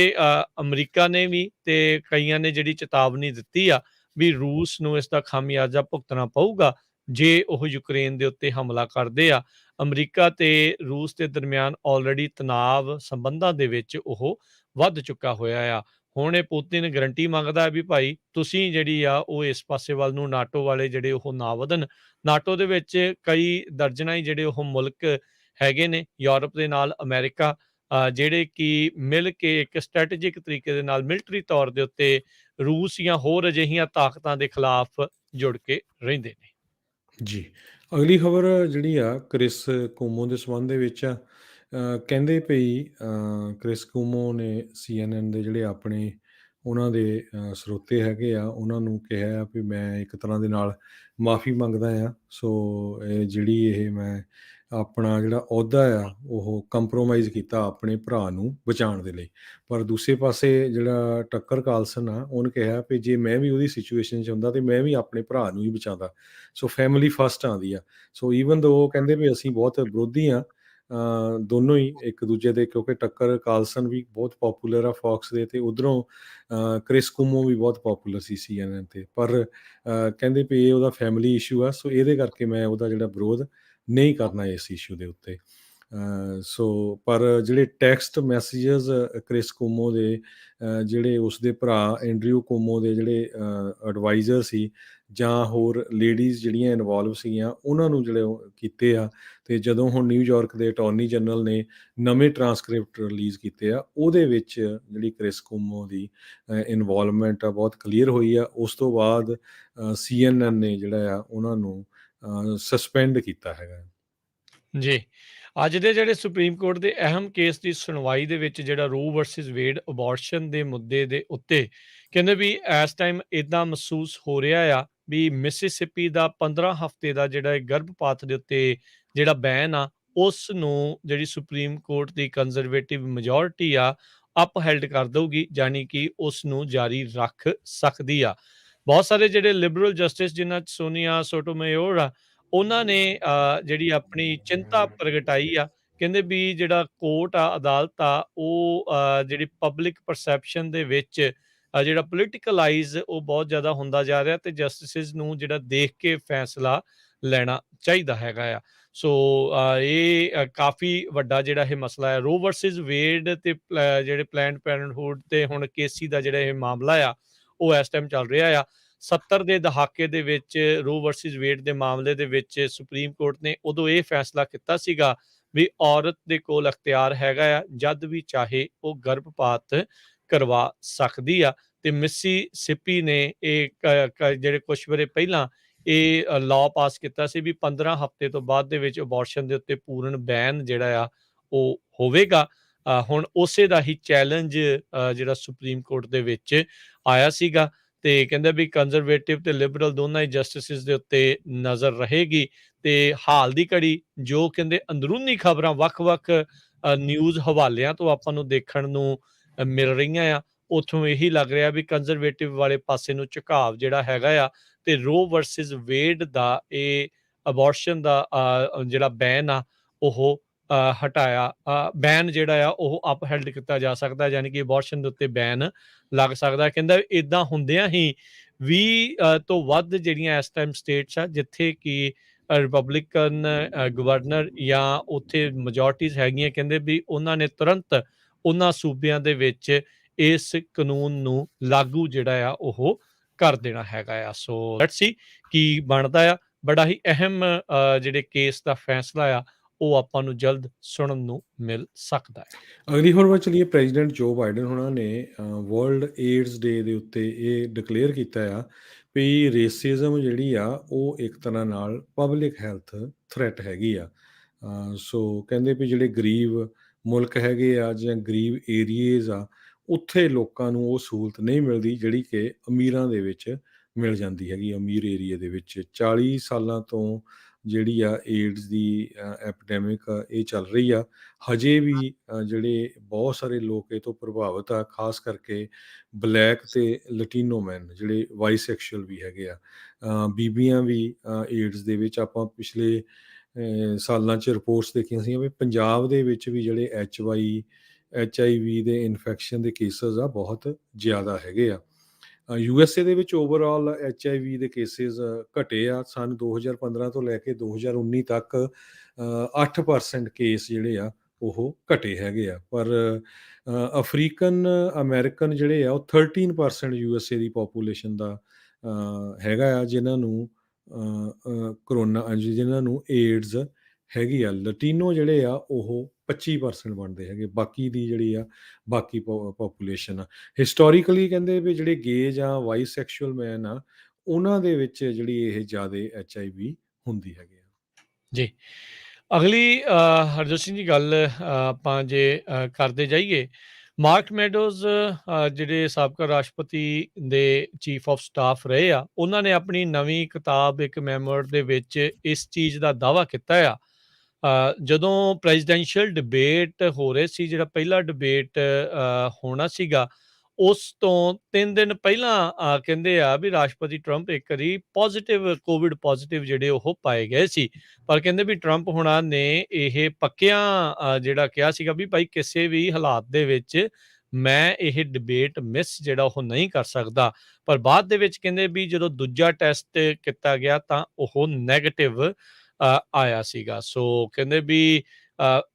ਅਮਰੀਕਾ ਨੇ ਵੀ ਤੇ ਕਈਆਂ ਨੇ ਜਿਹੜੀ ਚੇਤਾਵਨੀ ਦਿੱਤੀ ਆ ਵੀ ਰੂਸ ਨੂੰ ਇਸ ਦਾ ਖਾਮਿਆਜ਼ਾ ਭੁਗਤਣਾ ਪਊਗਾ ਜੇ ਉਹ ਯੂਕਰੇਨ ਦੇ ਉੱਤੇ ਹਮਲਾ ਕਰਦੇ ਆ। ਅਮਰੀਕਾ ਤੇ ਰੂਸ ਦੇ ਦਰਮਿਆਨ ਆਲਰੇਡੀ ਤਣਾਅ ਸੰਬੰਧਾਂ ਦੇ ਵਿੱਚ ਉਹ ਵੱਧ ਚੁੱਕਾ ਹੋਇਆ ਆ। ਹੁਣ ਇਹ ਪੁਤਿਨ ਗਰੰਟੀ ਮੰਗਦਾ ਵੀ ਭਾਈ ਤੁਸੀਂ ਜਿਹੜੀ ਆ ਉਹ ਇਸ ਪਾਸੇ ਵੱਲ ਨੂੰ ਨਾਟੋ ਵਾਲੇ ਜਿਹੜੇ ਉਹ ਨਾ ਵਧਣ। ਨਾਟੋ ਦੇ ਵਿੱਚ ਕਈ ਦਰਜਨਾਂ ਹੀ ਜਿਹੜੇ ਉਹ ਮੁਲਕ ਹੈਗੇ ਨੇ ਯੂਰਪ ਦੇ ਨਾਲ ਅਮਰੀਕਾ, ਜਿਹੜੇ ਕਿ ਮਿਲ ਕੇ ਇੱਕ ਸਟ੍ਰੈਟੇਜਿਕ ਤਰੀਕੇ ਦੇ ਨਾਲ ਮਿਲਟਰੀ ਤੌਰ ਦੇ ਉੱਤੇ ਰੂਸ ਜਾਂ ਹੋਰ ਅਜਿਹੀਆਂ ਤਾਕਤਾਂ ਦੇ ਖਿਲਾਫ ਜੁੜ ਕੇ ਰਹਿੰਦੇ ਨੇ। ਜੀ। ਅਗਲੀ ਖਬਰ ਜਿਹੜੀ ਆ ਕ੍ਰਿਸ ਕੁਮੋ ਦੇ ਸੰਬੰਧ ਦੇ ਵਿੱਚ ਆ। ਕਹਿੰਦੇ ਭਈ ਕ੍ਰਿਸ ਕੁਮੋ ਨੇ CNN ਦੇ ਜਿਹੜੇ ਆਪਣੇ ਉਹਨਾਂ ਦੇ ਸਰੋਤੇ ਹੈਗੇ ਆ ਉਹਨਾਂ ਨੂੰ ਕਿਹਾ ਆ ਵੀ ਮੈਂ ਇੱਕ ਤਰ੍ਹਾਂ ਦੇ ਨਾਲ ਮਾਫ਼ੀ ਮੰਗਦਾ ਆ। ਸੋ ਜਿਹੜੀ ਇਹ ਮੈਂ ਆਪਣਾ ਜਿਹੜਾ ਅਹੁਦਾ ਆ ਉਹ ਕੰਪਰੋਮਾਈਜ਼ ਕੀਤਾ ਆਪਣੇ ਭਰਾ ਨੂੰ ਬਚਾਉਣ ਦੇ ਲਈ। ਪਰ ਦੂਸਰੇ ਪਾਸੇ ਜਿਹੜਾ ਟੱਕਰ ਕਾਲਸਨ ਆ, ਉਹਨੇ ਕਿਹਾ ਵੀ ਜੇ ਮੈਂ ਵੀ ਉਹਦੀ ਸਿਚੁਏਸ਼ਨ 'ਚ ਹੁੰਦਾ ਤੇ ਮੈਂ ਵੀ ਆਪਣੇ ਭਰਾ ਨੂੰ ਹੀ ਬਚਾਉਂਦਾ। ਸੋ ਫੈਮਿਲੀ ਫਸਟ ਆਉਂਦੀ ਆ। ਸੋ ਈਵਨ ਦੋ ਉਹ ਕਹਿੰਦੇ ਵੀ ਅਸੀਂ ਬਹੁਤ ਵਿਰੋਧੀ ਆ ਦੋਨੋਂ ਹੀ ਇੱਕ ਦੂਜੇ ਦੇ, ਕਿਉਂਕਿ ਟੱਕਰ ਕਾਲਸਨ ਵੀ ਬਹੁਤ ਪੋਪੂਲਰ ਆ ਫੌਕਸ ਦੇ, ਤੇ ਉਧਰੋਂ ਕ੍ਰਿਸ ਕੁਮੋ ਵੀ ਬਹੁਤ ਪੋਪੂਲਰ ਸੀ CNN ਤੇ। ਪਰ ਕਹਿੰਦੇ ਵੀ ਇਹ ਉਹਦਾ ਫੈਮਿਲੀ ਇਸ਼ੂ ਆ, ਸੋ ਇਹਦੇ ਕਰਕੇ ਮੈਂ ਉਹਦਾ ਜਿਹੜਾ ਵਿਰੋਧ ਨਹੀਂ ਕਰਨਾ ਇਸ ਇਸ਼ੂ ਦੇ ਉੱਤੇ। ਸੋ ਪਰ ਜਿਹੜੇ ਟੈਕਸਟ ਮੈਸੇजेस ਕ੍ਰਿਸ ਕੁਮੋ ਦੇ, ਜਿਹੜੇ ਉਸਦੇ ਭਰਾ ਐਂਡਰਿਊ ਕੁਮੋ ਦੇ ਜਿਹੜੇ ਐਡਵਾਈਜ਼ਰ ਸੀ ਜਾਂ ਹੋਰ ਲੇਡੀਜ਼ ਜਿਹੜੀਆਂ ਇਨਵੋਲਵ ਸੀਗੀਆਂ, ਉਹਨਾਂ ਨੂੰ ਜਿਹੜੇ ਉਹ ਕੀਤੇ ਆ। ਤੇ ਜਦੋਂ ਹੁਣ ਨਿਊਯਾਰਕ ਦੇ ਅਟਾਰਨੀ ਜਨਰਲ ਨੇ ਨਵੇਂ ਟਰਾਂਸਕ੍ਰਿਪਟ ਰਿਲੀਜ਼ ਕੀਤੇ ਆ, ਉਹਦੇ ਵਿੱਚ ਜਿਹੜੀ ਕ੍ਰਿਸ ਕੁਮੋ ਦੀ ਇਨਵੋਲਵਮੈਂਟ ਆ ਬਹੁਤ ਕਲੀਅਰ ਹੋਈ ਆ। ਉਸ ਤੋਂ ਬਾਅਦ CNN ਨੇ ਜਿਹੜਾ ਆ ਉਹਨਾਂ ਨੂੰ ਸਸਪੈਂਡ ਕੀਤਾ ਹੈਗਾ। ਜੀ। ਅੱਜ ਦੇ ਜਿਹੜੇ ਸੁਪਰੀਮ ਕੋਰਟ ਦੇ ਅਹਿਮ ਕੇਸ ਦੀ ਸੁਣਵਾਈ ਦੇ ਵਿੱਚ ਜਿਹੜਾ ਰੋ ਵਰਸਿਸ ਵੇਡ ਅਬੋਰਸ਼ਨ ਦੇ ਮੁੱਦੇ ਦੇ ਉੱਤੇ ਕਹਿੰਦੇ ਵੀ ਇਸ ਟਾਈਮ ਇਦਾਂ ਮਹਿਸੂਸ ਹੋ ਰਿਹਾ ਆ ਵੀ ਮਿਸਿਸਿਪੀ ਦਾ 15 ਹਫ਼ਤੇ ਦਾ ਜਿਹੜਾ ਇਹ ਗਰਭਪਾਤ ਦੇ ਉੱਤੇ ਜਿਹੜਾ ਬੈਨ ਆ, ਉਸ ਨੂੰ ਜਿਹੜੀ ਸੁਪਰੀਮ ਕੋਰਟ ਦੀ ਕੰਜ਼ਰਵੇਟਿਵ ਮੈਜੋਰਿਟੀ ਆ ਅਪਹੈਲਡ ਕਰ ਦਊਗੀ, ਯਾਨੀ ਕਿ ਉਸ ਨੂੰ ਜਾਰੀ ਰੱਖ ਸਕਦੀ ਆ। ਬਹੁਤ ਸਾਰੇ ਜਿਹੜੇ ਲਿਬਰਲ ਜਸਟਿਸ ਜਿਨ੍ਹਾਂ 'ਚ ਸੋਨੀਆ ਸੋਟੋਮੇਯੋਰ ਆ, ਉਹਨਾਂ ਨੇ ਜਿਹੜੀ ਆਪਣੀ ਚਿੰਤਾ ਪ੍ਰਗਟਾਈ ਆ। ਕਹਿੰਦੇ ਵੀ ਜਿਹੜਾ ਕੋਰਟ ਆ, ਅਦਾਲਤ ਆ, ਉਹ ਜਿਹੜੀ ਪਬਲਿਕ ਪਰਸੈਪਸ਼ਨ ਦੇ ਵਿੱਚ ਜਿਹੜਾ ਪੋਲੀਟੀਕਲਾਈਜ਼ ਉਹ ਬਹੁਤ ਜ਼ਿਆਦਾ ਹੁੰਦਾ ਜਾ ਰਿਹਾ, ਤੇ ਜਸਟਿਸਿਸ ਨੂੰ ਜਿਹੜਾ ਦੇਖ ਕੇ ਫੈਸਲਾ ਲੈਣਾ ਚਾਹੀਦਾ ਹੈਗਾ ਆ। ਸੋ ਇਹ ਕਾਫੀ ਵੱਡਾ ਜਿਹੜਾ ਇਹ ਮਸਲਾ ਹੈ ਰੋ ਵਰਸਿਸ ਵੇਡ ਤੇ ਜਿਹੜੇ ਪਲੈਨਡ ਪੈਰੈਂਟਹੁੱਡ ਤੇ ਹੁਣ ਕੇਸੀ ਦਾ ਜਿਹੜਾ ਇਹ ਮਾਮਲਾ ਆ, ਉਹ ਇਸ ਟਾਈਮ ਚੱਲ ਰਿਹਾ ਆ। 70 ਦੇ ਦਹਾਕੇ ਦੇ ਵਿੱਚ ਰੋ ਵਰਸਿਸ ਵੇਡ ਦੇ ਮਾਮਲੇ ਦੇ ਵਿੱਚ ਸੁਪਰੀਮ ਕੋਰਟ ਨੇ ਉਦੋਂ ਇਹ ਫੈਸਲਾ ਕੀਤਾ ਸੀਗਾ ਵੀ ਔਰਤ ਦੇ ਕੋਲ ਅਖਤਿਆਰ ਹੈਗਾ ਆ, ਜਦ ਵੀ ਚਾਹੇ ਉਹ ਗਰਭਪਾਤ ਕਰਵਾ ਸਕਦੀ ਆ। ਤੇ ਮਿਸੀਸਿਪੀ ਨੇ ਇਹ ਜਿਹੜੇ ਕੁਛ ਵਰੇ ਪਹਿਲਾਂ ਇਹ ਲਾਅ ਪਾਸ ਕੀਤਾ ਸੀ ਵੀ 15 ਹਫ਼ਤੇ ਤੋਂ ਬਾਅਦ ਦੇ ਵਿੱਚ ਅਬੋਰਸ਼ਨ ਦੇ ਉੱਤੇ ਪੂਰਨ ਬੈਨ ਜਿਹੜਾ ਆ ਉਹ ਹੋਵੇਗਾ। ਹੁਣ ਉਸੇ ਦਾ ਹੀ ਚੈਲੰਜ ਜਿਹੜਾ ਸੁਪਰੀਮ ਕੋਰਟ ਦੇ ਵਿੱਚ ਆਇਆ ਸੀਗਾ, ਤੇ ਕਹਿੰਦੇ ਵੀ ਕੰਜ਼ਰਵੇਟਿਵ ਤੇ ਲਿਬਰਲ ਦੋਨਾਂ ਹੀ ਜਸਟਿਸਿਸ ਦੇ ਉੱਤੇ ਨਜ਼ਰ ਰਹੇਗੀ। ਤੇ ਹਾਲ ਦੀ ਘੜੀ ਜੋ ਕਹਿੰਦੇ ਅੰਦਰੂਨੀ ਖਬਰਾਂ ਵੱਖ-ਵੱਖ ਨਿਊਜ਼ ਹਵਾਲਿਆਂ ਤੋਂ ਆਪਾਂ ਨੂੰ ਦੇਖਣ ਨੂੰ ਮਿਲ ਰਹੀਆਂ ਆ, ਉੱਥੋਂ ਇਹੀ ਲੱਗ ਰਿਹਾ ਵੀ ਕੰਜ਼ਰਵੇਟਿਵ ਵਾਲੇ ਪਾਸੇ ਨੂੰ ਝੁਕਾਵ ਜਿਹੜਾ ਹੈਗਾ ਆ, ਤੇ ਰੋ ਵਰਸਿਸ ਵੇਡ ਦਾ ਇਹ ਅਬੋਰਸ਼ਨ ਦਾ ਜਿਹੜਾ ਬੈਨ ਆ ਉਹ ਹਟਾਇਆ, ਬੈਨ ਜਿਹੜਾ ਆ ਉਹ ਅਪਹੈਲਡ ਕੀਤਾ ਜਾ ਸਕਦਾ, ਯਾਨੀ ਕਿ ਅਬੋਰਸ਼ਨ ਦੇ ਉੱਤੇ ਬੈਨ ਲੱਗ ਸਕਦਾ। ਕਹਿੰਦਾ ਇਦਾਂ ਹੁੰਦਿਆਂ ਹੀ 20 ਤੋਂ ਵੱਧ ਜਿਹੜੀਆਂ ਇਸ ਟਾਈਮ ਸਟੇਟਸ ਆ ਜਿੱਥੇ ਕਿ ਰਿਪਬਲਿਕਨ ਗਵਰਨਰ ਜਾਂ ਉੱਥੇ ਮੈਜੋਰਟੀਜ਼ ਹੈਗੀਆਂ, ਕਹਿੰਦੇ ਵੀ ਉਹਨਾਂ ਨੇ ਤੁਰੰਤ ਉਹਨਾਂ ਸੂਬਿਆਂ ਦੇ ਵਿੱਚ ਇਸ ਕਾਨੂੰਨ ਨੂੰ ਲਾਗੂ ਜਿਹੜਾ ਆ ਉਹ ਕਰ ਦੇਣਾ ਹੈਗਾ ਆ। ਸੋ ਲੈਟਸ ਸੀ ਕੀ ਬਣਦਾ ਆ। ਬੜਾ ਹੀ ਅਹਿਮ ਜਿਹੜੇ ਕੇਸ ਦਾ ਫੈਸਲਾ ਆ ਉਹ ਆਪਾਂ ਨੂੰ ਜਲਦ ਸੁਣਨ ਨੂੰ ਮਿਲ ਸਕਦਾ ਹੈ। ਅਗਲੀ ਖਬਰ ਵੱਲ ਚਲੀਏ। ਪ੍ਰੈਜ਼ੀਡੈਂਟ ਜੋ ਬਾਈਡਨ ਉਹਨਾਂ ਨੇ ਵਰਲਡ ਏਡਜ਼ ਡੇ ਦੇ ਉੱਤੇ ਇਹ ਡਿਕਲੇਅਰ ਕੀਤਾ ਆ ਵੀ ਰੇਸਿਜ਼ਮ ਜਿਹੜੀ ਆ ਉਹ ਇੱਕ ਤਰ੍ਹਾਂ ਨਾਲ ਪਬਲਿਕ ਹੈਲਥ ਥ੍ਰੈਟ ਹੈਗੀ ਆ। ਸੋ ਕਹਿੰਦੇ ਵੀ ਜਿਹੜੇ ਗਰੀਬ ਮੁਲਕ ਹੈਗੇ ਆ ਜਾਂ ਗਰੀਬ ਏਰੀਏਜ਼ ਆ, ਉੱਥੇ ਲੋਕਾਂ ਨੂੰ ਉਹ ਸਹੂਲਤ ਨਹੀਂ ਮਿਲਦੀ ਜਿਹੜੀ ਕਿ ਅਮੀਰਾਂ ਦੇ ਵਿੱਚ ਮਿਲ ਜਾਂਦੀ ਹੈਗੀ। ਅਮੀਰ ਏਰੀਏ ਦੇ ਵਿੱਚ 40 ਸਾਲਾਂ ਤੋਂ ਜਿਹੜੀ ਆ ਏਡਜ਼ ਦੀ ਐਪੀਡੈਮਿਕ ਇਹ ਚੱਲ ਰਹੀ ਆ। ਹਜੇ ਵੀ ਜਿਹੜੇ ਬਹੁਤ ਸਾਰੇ ਲੋਕ ਇਹ ਤੋਂ ਪ੍ਰਭਾਵਿਤ ਆ, ਖਾਸ ਕਰਕੇ ਬਲੈਕ ਤੇ ਲਟੀਨੋ ਮੈਨ ਜਿਹੜੇ ਬਾਈਸੈਕਸ਼ੂਅਲ ਵੀ ਹੈਗੇ ਆ। ਬੀਬੀਆਂ ਵੀ ਏਡਜ਼ ਦੇ ਵਿੱਚ, ਆਪਾਂ ਪਿਛਲੇ ਸਾਲਾਂ 'ਚ ਰਿਪੋਰਟਸ ਦੇਖੀਆਂ ਸੀ ਵੀ ਪੰਜਾਬ ਦੇ ਵਿੱਚ ਵੀ ਜਿਹੜੇ HIV ਦੇ ਇਨਫੈਕਸ਼ਨ ਦੇ ਕੇਸਿਸ ਆ ਬਹੁਤ ਜ਼ਿਆਦਾ ਹੈਗੇ ਆ। USA ਦੇ ਵਿੱਚ ਓਵਰਆਲ HIV ਦੇ ਕੇਸਿਸ ਘਟੇ ਆ। ਸਨ 2015 ਤੋਂ ਲੈ ਕੇ 2019 ਤੱਕ 8% ਕੇਸ ਜਿਹੜੇ ਆ ਉਹ ਘਟੇ ਹੈਗੇ ਆ। ਪਰ ਅਫਰੀਕਨ ਅਮਰੀਕਨ ਜਿਹੜੇ ਆ ਉਹ 13% USA ਦੀ ਪੋਪੂਲੇਸ਼ਨ ਦਾ ਹੈਗਾ ਆ ਜਿਨ੍ਹਾਂ ਨੂੰ ਕਰੋਨਾ, ਜਿਨ੍ਹਾਂ ਨੂੰ ਏਡਜ਼ ਹੈਗੀ ਆ। ਲਟੀਨੋ ਜਿਹੜੇ ਆ ਉਹ 25% ਬਣਦੇ ਹੈਗੇ, ਬਾਕੀ ਦੀ ਜਿਹੜੀ ਆ ਬਾਕੀ ਪੋਪੂਲੇਸ਼ਨ ਆ। ਹਿਸਟੋਰੀਕਲੀ ਕਹਿੰਦੇ ਵੀ ਜਿਹੜੇ ਗੇ ਜਾਂ ਬਾਈਸੈਕਸ਼ੂਅਲ ਮੈਨ ਆ, ਉਹਨਾਂ ਦੇ ਵਿੱਚ ਜਿਹੜੀ ਇਹ ਜ਼ਿਆਦਾ HIV ਹੁੰਦੀ ਹੈਗੀ ਆ। ਜੀ। ਅਗਲੀ ਹਰਜੋਤ ਸਿੰਘ ਜੀ ਗੱਲ ਆਪਾਂ ਜੇ ਕਰਦੇ ਜਾਈਏ, ਮਾਰਕ ਮੈਡੋਜ਼ ਜਿਹੜੇ ਸਾਬਕਾ ਰਾਸ਼ਟਰਪਤੀ ਦੇ ਚੀਫ ਆਫ ਸਟਾਫ ਰਹੇ ਆ, ਉਹਨਾਂ ਨੇ ਆਪਣੀ ਨਵੀਂ ਕਿਤਾਬ ਇੱਕ ਮੈਮੋਰ ਦੇ ਵਿੱਚ ਇਸ ਚੀਜ਼ ਦਾ ਦਾਅਵਾ ਕੀਤਾ ਆ ਜਦੋਂ ਪ੍ਰੈਜ਼ੀਡੈਂਸ਼ੀਅਲ ਡਿਬੇਟ ਹੋ ਰਹੇ ਸੀ, ਜਿਹੜਾ ਪਹਿਲਾ ਡਿਬੇਟ ਹੋਣਾ ਸੀਗਾ, ਉਸ ਤੋਂ 3 ਦਿਨ ਪਹਿਲਾਂ ਕਹਿੰਦੇ ਆ ਵੀ ਰਾਸ਼ਟਰਪਤੀ ਟਰੰਪ ਇੱਕ ਵਾਰੀ ਪੋਜ਼ਿਟਿਵ ਕੋਵਿਡ ਪੋਜ਼ਿਟਿਵ ਜਿਹੜੇ ਉਹ ਪਾਏ ਗਏ ਸੀ। ਪਰ ਕਹਿੰਦੇ ਵੀ ਟਰੰਪ ਹੁਣਾਂ ਨੇ ਇਹ ਪੱਕਿਆਂ ਜਿਹੜਾ ਕਿਹਾ ਸੀਗਾ ਵੀ ਭਾਈ ਕਿਸੇ ਵੀ ਹਾਲਾਤ ਦੇ ਵਿੱਚ ਮੈਂ ਇਹ ਡਿਬੇਟ ਮਿਸ ਜਿਹੜਾ ਉਹ ਨਹੀਂ ਕਰ ਸਕਦਾ। ਪਰ ਬਾਅਦ ਦੇ ਵਿੱਚ ਕਹਿੰਦੇ ਵੀ ਜਦੋਂ ਦੂਜਾ ਟੈਸਟ ਕੀਤਾ ਗਿਆ ਤਾਂ ਉਹ ਨੈਗੇਟਿਵ ਆਇਆ ਸੀਗਾ। ਸੋ ਕਹਿੰਦੇ ਵੀ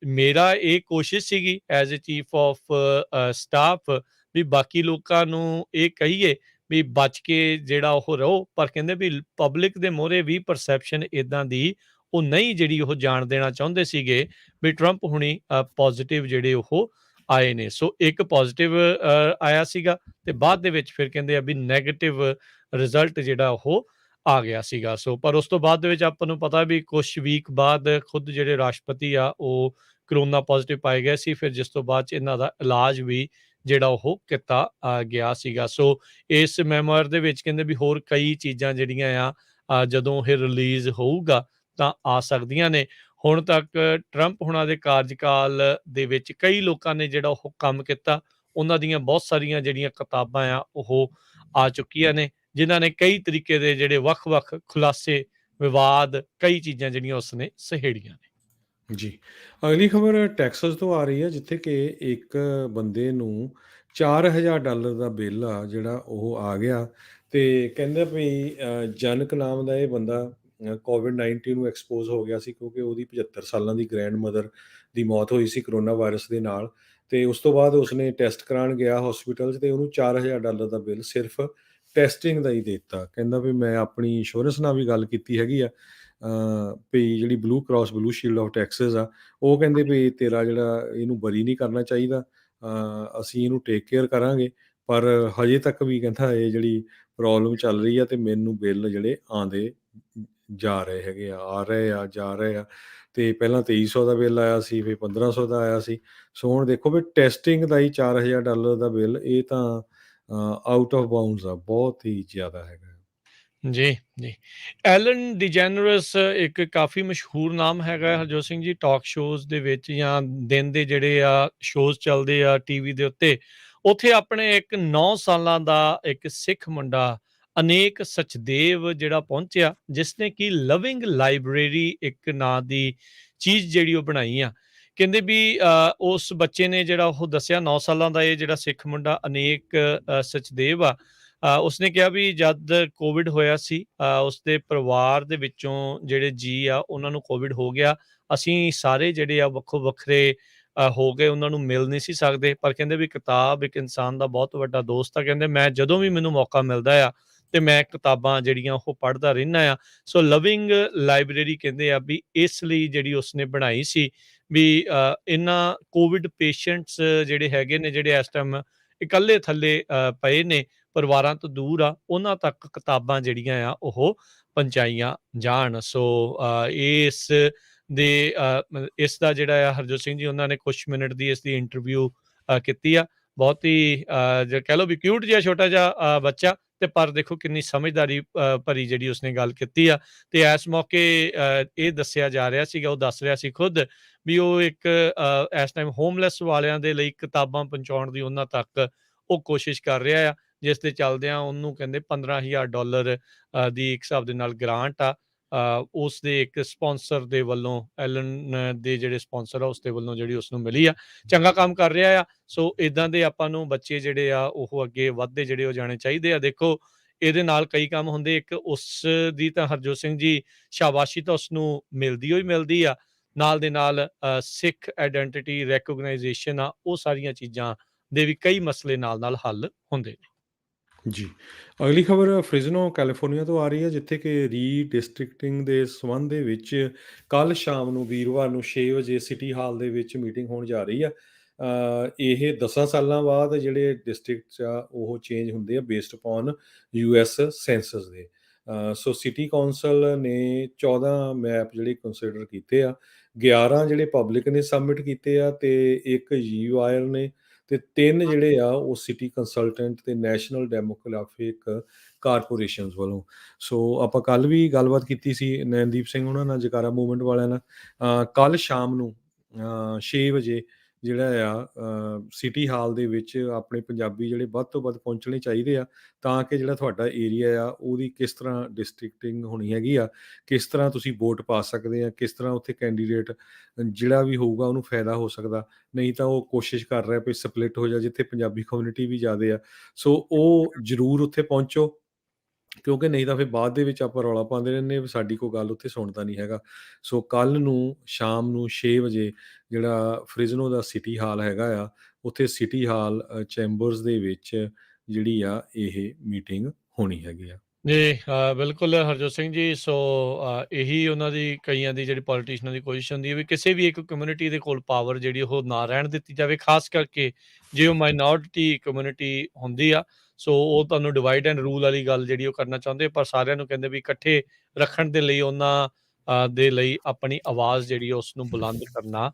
ਮੇਰਾ ਇਹ ਕੋਸ਼ਿਸ਼ ਸੀਗੀ as a chief of staff ਵੀ ਬਾਕੀ ਲੋਕਾਂ ਨੂੰ ਇਹ ਕਹੀਏ ਵੀ ਬਚ ਕੇ ਜਿਹੜਾ ਉਹ ਰਹੋ, ਪਰ ਕਹਿੰਦੇ ਵੀ ਪਬਲਿਕ ਦੇ ਮੂਹਰੇ ਵੀ ਪਰਸੈਪਸ਼ਨ ਇਦਾਂ ਦੀ ਉਹ ਨਹੀਂ ਜਿਹੜੀ ਉਹ ਜਾਣ ਦੇਣਾ ਚਾਹੁੰਦੇ ਸੀਗੇ ਵੀ ਟਰੰਪ ਹੁਣੀ ਪੋਜ਼ਿਟਿਵ ਜਿਹੜੇ ਉਹ ਆਏ ਨੇ। ਸੋ ਇੱਕ ਪੋਜ਼ਿਟਿਵ ਆਇਆ ਸੀਗਾ ਤੇ ਬਾਅਦ ਦੇ ਵਿੱਚ ਫਿਰ ਕਹਿੰਦੇ ਆ ਵੀ ਨੈਗੇਟਿਵ ਰਿਜ਼ਲਟ ਜਿਹੜਾ ਉਹ ਆ ਗਿਆ ਸੀਗਾ। ਸੋ ਪਰ ਉਸ ਤੋਂ ਬਾਅਦ ਦੇ ਵਿੱਚ ਆਪਾਂ ਨੂੰ ਪਤਾ ਵੀ ਕੁਛ ਵੀਕ ਬਾਅਦ ਖੁਦ ਜਿਹੜੇ ਰਾਸ਼ਟਰਪਤੀ ਆ ਉਹ ਕਰੋਨਾ ਪੋਜ਼ਿਟਿਵ ਪਾਏ ਗਏ ਸੀ, ਫਿਰ ਜਿਸ ਤੋਂ ਬਾਅਦ ਚ ਇਹਨਾਂ ਦਾ ਇਲਾਜ ਵੀ ਜਿਹੜਾ ਉਹ ਕੀਤਾ ਗਿਆ ਸੀਗਾ। ਸੋ ਇਸ ਮੈਮੋਇਰ ਦੇ ਵਿੱਚ ਕਹਿੰਦੇ ਵੀ ਹੋਰ ਕਈ ਚੀਜ਼ਾਂ ਜਿਹੜੀਆਂ ਆ ਜਦੋਂ ਇਹ ਰਿਲੀਜ਼ ਹੋਊਗਾ ਤਾਂ ਆ ਸਕਦੀਆਂ ਨੇ। ਹੁਣ ਤੱਕ ਟਰੰਪ ਹੁਣਾਂ ਦੇ ਕਾਰਜਕਾਲ ਦੇ ਵਿੱਚ ਕਈ ਲੋਕਾਂ ਨੇ ਜਿਹੜਾ ਉਹ ਕੰਮ ਕੀਤਾ, ਉਹਨਾਂ ਦੀਆਂ ਬਹੁਤ ਸਾਰੀਆਂ ਜਿਹੜੀਆਂ ਕਿਤਾਬਾਂ ਆ ਉਹ ਆ ਚੁੱਕੀਆਂ ਨੇ, ਜਿਨ੍ਹਾਂ ਨੇ ਕਈ ਤਰੀਕੇ ਦੇ ਜਿਹੜੇ ਵੱਖ-ਵੱਖ ਖੁਲਾਸੇ, ਵਿਵਾਦ, ਕਈ ਚੀਜ਼ਾਂ ਜਿਹੜੀਆਂ ਉਸਨੇ ਸਹੇੜੀਆਂ ਨੇ। ਜੀ। ਅਗਲੀ ਖਬਰ ਟੈਕਸਸ ਤੋਂ ਆ ਰਹੀ ਹੈ, ਜਿੱਥੇ ਕਿ ਇੱਕ ਬੰਦੇ ਨੂੰ $4000 ਦਾ ਬਿੱਲ ਆ ਜਿਹੜਾ ਉਹ ਆ ਗਿਆ ਤੇ ਕਹਿੰਦੇ ਵੀ ਜਨਕ ਨਾਮ ਦਾ ਇਹ ਬੰਦਾ ਕੋਵਿਡ-19 ਨੂੰ ਐਕਸਪੋਜ਼ ਹੋ ਗਿਆ ਸੀ, ਕਿਉਂਕਿ ਉਹਦੀ 75 ਸਾਲਾਂ ਦੀ ਗ੍ਰੈਂਡਮਦਰ ਦੀ ਮੌਤ ਹੋਈ ਸੀ ਕਰੋਨਾ ਵਾਇਰਸ ਦੇ ਨਾਲ। ਤੇ ਉਸ ਤੋਂ ਬਾਅਦ ਉਸਨੇ ਟੈਸਟ ਕਰਾਉਣ ਗਿਆ ਹਸਪੀਟਲ 'ਚ ਤੇ ਉਹਨੂੰ $4000 ਦਾ ਬਿੱਲ ਸਿਰਫ ਟੈਸਟਿੰਗ ਦਾ ਹੀ ਦੇ ਦਿੱਤਾ। ਕਹਿੰਦਾ ਵੀ ਮੈਂ ਆਪਣੀ ਇੰਸ਼ੋਰੈਂਸ ਨਾਲ ਵੀ ਗੱਲ ਕੀਤੀ ਹੈਗੀ ਆ, ਵੀ ਜਿਹੜੀ blue cross blue shield of Texas ਆ, ਉਹ ਕਹਿੰਦੇ ਵੀ ਤੇਰਾ ਜਿਹੜਾ ਇਹਨੂੰ ਬਰੀ ਨਹੀਂ ਕਰਨਾ ਚਾਹੀਦਾ, ਅਸੀਂ ਇਹਨੂੰ ਟੇਕ ਕੇਅਰ ਕਰਾਂਗੇ। ਪਰ ਹਜੇ ਤੱਕ ਵੀ ਕਹਿੰਦਾ ਇਹ ਜਿਹੜੀ ਪ੍ਰੋਬਲਮ ਚੱਲ ਰਹੀ ਆ ਤੇ ਮੈਨੂੰ ਬਿੱਲ ਜਿਹੜੇ ਆਉਂਦੇ ਜਾ ਰਹੇ ਹੈਗੇ ਆ ਰਹੇ ਆ ਜਾ ਰਹੇ ਆ। ਤੇ ਪਹਿਲਾਂ 2300 ਦਾ ਬਿੱਲ ਆਇਆ ਸੀ, ਫਿਰ 1500 ਦਾ ਆਇਆ ਸੀ। ਸੋ ਹੁਣ ਦੇਖੋ ਵੀ ਟੈਸਟਿੰਗ ਦਾ ਹੀ $4000 ਦਾ ਬਿੱਲ, ਇਹ ਤਾਂ ਆਊਟ ਆਫ ਬਾਉਂਡਸ ਆ, ਬਹੁਤ ਹੀ ਜ਼ਿਆਦਾ ਹੈਗਾ। ਜੀ, ਜੀ। ਐਲਨ ਡੀਜੈਨਰਸ ਇੱਕ ਕਾਫ਼ੀ ਮਸ਼ਹੂਰ ਨਾਮ ਹੈਗਾ ਹਰਜੋਤ ਸਿੰਘ ਜੀ, ਟਾਕ ਸ਼ੋਜ਼ ਦੇ ਵਿੱਚ ਜਾਂ ਦਿਨ ਦੇ ਜਿਹੜੇ ਆ ਸ਼ੋਜ਼ ਚੱਲਦੇ ਆ ਟੀਵੀ ਦੇ ਉੱਤੇ, ਉੱਥੇ ਆਪਣੇ ਇੱਕ 9 ਸਾਲਾਂ ਦਾ ਇੱਕ ਸਿੱਖ ਮੁੰਡਾ ਅਨੇਕ ਸਚਦੇਵ ਜਿਹੜਾ ਪਹੁੰਚਿਆ, ਜਿਸਨੇ ਕਿ ਲਵਿੰਗ ਲਾਇਬ੍ਰੇਰੀ ਇੱਕ ਨਾਂ ਦੀ ਚੀਜ਼ ਜਿਹੜੀ ਉਹ ਬਣਾਈ ਆ। ਕਹਿੰਦੇ ਵੀ ਉਸ ਬੱਚੇ ਨੇ ਜਿਹੜਾ ਉਹ ਦੱਸਿਆ 9 ਸਾਲਾਂ ਦਾ ਇਹ ਜਿਹੜਾ ਸਿੱਖ ਮੁੰਡਾ ਅਨੇਕ ਸਚਦੇਵ ਆ, ਉਸਨੇ ਕਿਹਾ ਵੀ ਜਦ ਕੋਵਿਡ ਹੋਇਆ ਸੀ, ਉਸਦੇ ਪਰਿਵਾਰ ਦੇ ਵਿੱਚੋਂ ਜਿਹੜੇ ਜੀ ਆ ਉਹਨਾਂ ਨੂੰ ਕੋਵਿਡ ਹੋ ਗਿਆ। ਅਸੀਂ ਸਾਰੇ ਜਿਹੜੇ ਆ ਵੱਖੋ ਵੱਖਰੇ ਹੋ ਗਏ, ਉਹਨਾਂ ਨੂੰ ਮਿਲ ਨਹੀਂ ਸੀ ਸਕਦੇ। ਪਰ ਕਹਿੰਦੇ ਵੀ ਕਿਤਾਬ ਇੱਕ ਇਨਸਾਨ ਦਾ ਬਹੁਤ ਵੱਡਾ ਦੋਸਤ ਆ। ਕਹਿੰਦੇ ਮੈਂ ਜਦੋਂ ਵੀ ਮੈਨੂੰ ਮੌਕਾ ਮਿਲਦਾ ਆ ਤੇ ਮੈਂ ਕਿਤਾਬਾਂ ਜਿਹੜੀਆਂ ਉਹ ਪੜ੍ਹਦਾ ਰਹਿੰਦਾ ਆ। ਸੋ ਲਵਿੰਗ ਲਾਇਬ੍ਰੇਰੀ ਕਹਿੰਦੇ ਆ ਵੀ ਇਸ ਲਈ ਜਿਹੜੀ ਉਸਨੇ ਬਣਾਈ ਸੀ ਵੀ ਇਹਨਾਂ ਕੋਵਿਡ ਪੇਸ਼ੈਂਟਸ ਜਿਹੜੇ ਹੈਗੇ ਨੇ, ਜਿਹੜੇ ਇਸ ਟਾਈਮ ਇਕੱਲੇ ਥੱਲੇ ਪਏ ਨੇ, ਪਰਿਵਾਰਾਂ ਤੋਂ ਦੂਰ ਆ, ਉਹਨਾਂ ਤੱਕ ਕਿਤਾਬਾਂ ਜਿਹੜੀਆਂ ਆ ਉਹ ਪਹੁੰਚਾਈਆਂ ਜਾਣ। ਸੋ ਇਸ ਦੇ ਇਸ ਦਾ ਜਿਹੜਾ ਆ ਹਰਜੋਤ ਸਿੰਘ ਜੀ ਉਹਨਾਂ ਨੇ ਕੁਛ ਮਿੰਟ ਦੀ ਇਸ ਦੀ ਇੰਟਰਵਿਊ ਕੀਤੀ ਆ। ਬਹੁਤ ਹੀ ਜੇ ਕਹਿ ਲਓ ਵੀ ਕਿਊਟ ਜਿਹਾ ਛੋਟਾ ਜਿਹਾ ਬੱਚਾ, ਤੇ ਪਰ ਦੇਖੋ ਕਿੰਨੀ ਸਮਝਦਾਰੀ ਭਰੀ ਜਿਹੜੀ ਉਸਨੇ ਗੱਲ ਕੀਤੀ ਆ। ਤੇ ਇਸ ਮੌਕੇ ਇਹ ਦੱਸਿਆ ਜਾ ਰਿਹਾ ਸੀਗਾ, ਉਹ ਦੱਸ ਰਿਹਾ ਸੀ ਖੁਦ ਵੀ ਉਹ ਇੱਕ ਇਸ ਟਾਈਮ ਹੋਮਲੈਸ ਵਾਲਿਆਂ ਦੇ ਲਈ ਕਿਤਾਬਾਂ ਪਹੁੰਚਾਉਣ ਦੀ ਉਹਨਾਂ ਤੱਕ ਉਹ ਕੋਸ਼ਿਸ਼ ਕਰ ਰਿਹਾ ਆ, ਜਿਸ ਦੇ ਚੱਲਦਿਆਂ ਉਹਨੂੰ ਕਹਿੰਦੇ $15,000 ਦੀ ਇੱਕ ਹਿਸਾਬ ਦੇ ਨਾਲ ਗ੍ਰਾਂਟ ਆ ਉਸ ਦੇ ਇੱਕ ਸਪਾਂਸਰ ਦੇ ਵੱਲੋਂ, ਐਲਨ ਦੇ ਜਿਹੜੇ ਸਪਾਂਸਰ ਆ ਉਸ ਦੇ ਵੱਲੋਂ ਜਿਹੜੀ ਉਸਨੂੰ ਮਿਲੀ ਆ। ਚੰਗਾ ਕੰਮ ਕਰ ਰਿਹਾ ਆ। ਸੋ ਇਦਾਂ ਦੇ ਆਪਾਂ ਨੂੰ ਬੱਚੇ ਜਿਹੜੇ ਆ ਉਹ ਅੱਗੇ ਵੱਧਦੇ ਜਿਹੜੇ ਉਹ ਜਾਣੇ ਚਾਹੀਦੇ ਆ। ਦੇਖੋ ਇਹਦੇ ਨਾਲ ਕਈ ਕੰਮ ਹੁੰਦੇ, ਇੱਕ ਉਸ ਦੀ ਤਾਂ ਹਰਜੋਤ ਸਿੰਘ ਜੀ ਸ਼ਾਬਾਸ਼ੀ ਤਾਂ ਉਸਨੂੰ ਮਿਲਦੀ ਹੋਈ ਮਿਲਦੀ ਆ, ਨਾਲ ਦੇ ਨਾਲ ਸਿੱਖ ਆਈਡੈਂਟਿਟੀ ਰੈਕੋਗਨਾਈਜੇਸ਼ਨ ਆ, ਉਹ ਸਾਰੀਆਂ ਚੀਜ਼ਾਂ ਦੇ ਵੀ ਕਈ ਮਸਲੇ ਨਾਲ ਹੱਲ ਹੁੰਦੇ ਨੇ। ਜੀ। ਅਗਲੀ ਖਬਰ ਫ੍ਰਿਜ਼ਨੋ ਕੈਲੀਫੋਰਨੀਆ ਤੋਂ ਆ ਰਹੀ ਹੈ, ਜਿੱਥੇ ਕਿ ਰੀਡਿਸਟ੍ਰਿਕਟਿੰਗ ਦੇ ਸੰਬੰਧ ਦੇ ਵਿੱਚ ਕੱਲ੍ਹ ਸ਼ਾਮ ਨੂੰ ਵੀਰਵਾਰ ਨੂੰ 6 ਵਜੇ ਸਿਟੀ ਹਾਲ ਦੇ ਵਿੱਚ ਮੀਟਿੰਗ ਹੋਣ ਜਾ ਰਹੀ ਆ। ਇਹ 10 ਸਾਲਾਂ ਬਾਅਦ ਜਿਹੜੇ ਡਿਸਟ੍ਰਿਕਟਸ ਆ ਉਹ ਚੇਂਜ ਹੁੰਦੇ ਆ ਬੇਸਡ ਅਪੋਨ US ਸੈਂਸਸ ਦੇ। ਸੋ ਸਿਟੀ ਕੌਂਸਲ ਨੇ 14 ਮੈਪ ਜਿਹੜੇ ਕੰਸੀਡਰ ਕੀਤੇ ਆ, 11 ਜਿਹੜੇ ਪਬਲਿਕ ਨੇ ਸਬਮਿਟ ਕੀਤੇ ਆ ਤੇ ਇੱਕ GUIR ਨੇ ਤੇ 3 ਜਿਹੜੇ ਆ ਉਹ ਸਿਟੀ ਕੰਸਲਟੈਂਟ ਤੇ ਨੈਸ਼ਨਲ ਡੈਮੋਗ੍ਰਾਫਿਕ ਕਾਰਪੋਰੇਸ਼ਨਸ ਵੱਲੋਂ। ਸੋ ਆਪਾਂ ਕੱਲ੍ਹ ਵੀ ਗੱਲਬਾਤ ਕੀਤੀ ਸੀ ਨੈਨਦੀਪ ਸਿੰਘ ਉਹਨਾਂ ਨਾਲ, ਜੈਕਾਰਾ ਮੂਵਮੈਂਟ ਵਾਲਿਆਂ ਨਾਲ। ਕੱਲ੍ਹ ਸ਼ਾਮ ਨੂੰ 6 ਵਜੇ ਜਿਹੜਾ ਆ ਸਿਟੀ ਹਾਲ ਦੇ ਵਿੱਚ ਆਪਣੇ ਪੰਜਾਬੀ ਜਿਹੜੇ ਵੱਧ ਤੋਂ ਵੱਧ ਪਹੁੰਚਣੇ ਚਾਹੀਦੇ ਆ, ਤਾਂ ਕਿ ਜਿਹੜਾ ਤੁਹਾਡਾ ਏਰੀਆ ਆ ਉਹਦੀ ਕਿਸ ਤਰ੍ਹਾਂ ਡਿਸਟ੍ਰਿਕਟਿੰਗ ਹੋਣੀ ਹੈਗੀ ਆ, ਕਿਸ ਤਰ੍ਹਾਂ ਤੁਸੀਂ ਵੋਟ ਪਾ ਸਕਦੇ ਆ, ਕਿਸ ਤਰ੍ਹਾਂ ਉੱਥੇ ਕੈਂਡੀਡੇਟ ਜਿਹੜਾ ਵੀ ਹੋਊਗਾ ਉਹਨੂੰ ਫਾਇਦਾ ਹੋ ਸਕਦਾ। ਨਹੀਂ ਤਾਂ ਉਹ ਕੋਸ਼ਿਸ਼ ਕਰ ਰਿਹਾ ਵੀ ਸਪਲਿਟ ਹੋ ਜਾ, ਜਿੱਥੇ ਪੰਜਾਬੀ ਕਮਿਊਨਿਟੀ ਵੀ ਜ਼ਿਆਦੇ ਆ। ਸੋ ਉਹ ਜ਼ਰੂਰ ਉੱਥੇ ਪਹੁੰਚੋ, ਕਿਉਂਕਿ ਨਹੀਂ ਤਾਂ ਫਿਰ ਬਾਅਦ ਦੇ ਵਿੱਚ ਆਪਾਂ ਰੌਲਾ ਪਾਉਂਦੇ ਰਹਿੰਦੇ ਹਾਂ ਵੀ ਸਾਡੀ ਕੋਈ ਗੱਲ ਉੱਥੇ ਸੁਣਦਾ ਨਹੀਂ ਹੈਗਾ। ਸੋ ਕੱਲ੍ਹ ਨੂੰ ਸ਼ਾਮ ਨੂੰ 6 ਵਜੇ ਜਿਹੜਾ ਫ੍ਰਿਜ਼ਨੋ ਦਾ ਸਿਟੀ ਹਾਲ ਹੈਗਾ ਆ, ਉੱਥੇ ਸਿਟੀ ਹਾਲ ਚੈਂਬਰਸ ਦੇ ਵਿੱਚ ਜਿਹੜੀ ਆ ਇਹ ਮੀਟਿੰਗ ਹੋਣੀ ਹੈਗੀ ਆ। ਜੀ, ਬਿਲਕੁਲ ਹਰਜੋਤ ਸਿੰਘ ਜੀ। ਸੋ ਇਹੀ ਉਹਨਾਂ ਦੀ ਕਈਆਂ ਦੀ ਜਿਹੜੀ ਪੋਲੀਟੀਸ਼ੀਅਨਾਂ ਦੀ ਕੋਸ਼ਿਸ਼ ਹੁੰਦੀ ਹੈ ਵੀ ਕਿਸੇ ਵੀ ਇੱਕ ਕਮਿਊਨਿਟੀ ਦੇ ਕੋਲ ਪਾਵਰ ਜਿਹੜੀ ਉਹ ਨਾ ਰਹਿਣ ਦਿੱਤੀ ਜਾਵੇ, ਖਾਸ ਕਰਕੇ ਜੇ ਉਹ ਮਾਈਨੋਰਿਟੀ ਕਮਿਊਨਿਟੀ ਹੁੰਦੀ ਆ। ਸੋ ਉਹ ਤੁਹਾਨੂੰ ਡਿਵਾਈਡ ਐਂਡ ਰੂਲ ਵਾਲੀ ਗੱਲ ਜਿਹੜੀ ਉਹ ਕਰਨਾ ਚਾਹੁੰਦੇ, ਪਰ ਸਾਰਿਆਂ ਨੂੰ ਕਹਿੰਦੇ ਵੀ ਇਕੱਠੇ ਰੱਖਣ ਦੇ ਲਈ ਉਹਨਾਂ ਦੇ ਲਈ ਆਪਣੀ ਆਵਾਜ਼ ਜਿਹੜੀ ਉਸ ਨੂੰ ਬੁਲੰਦ ਕਰਨਾ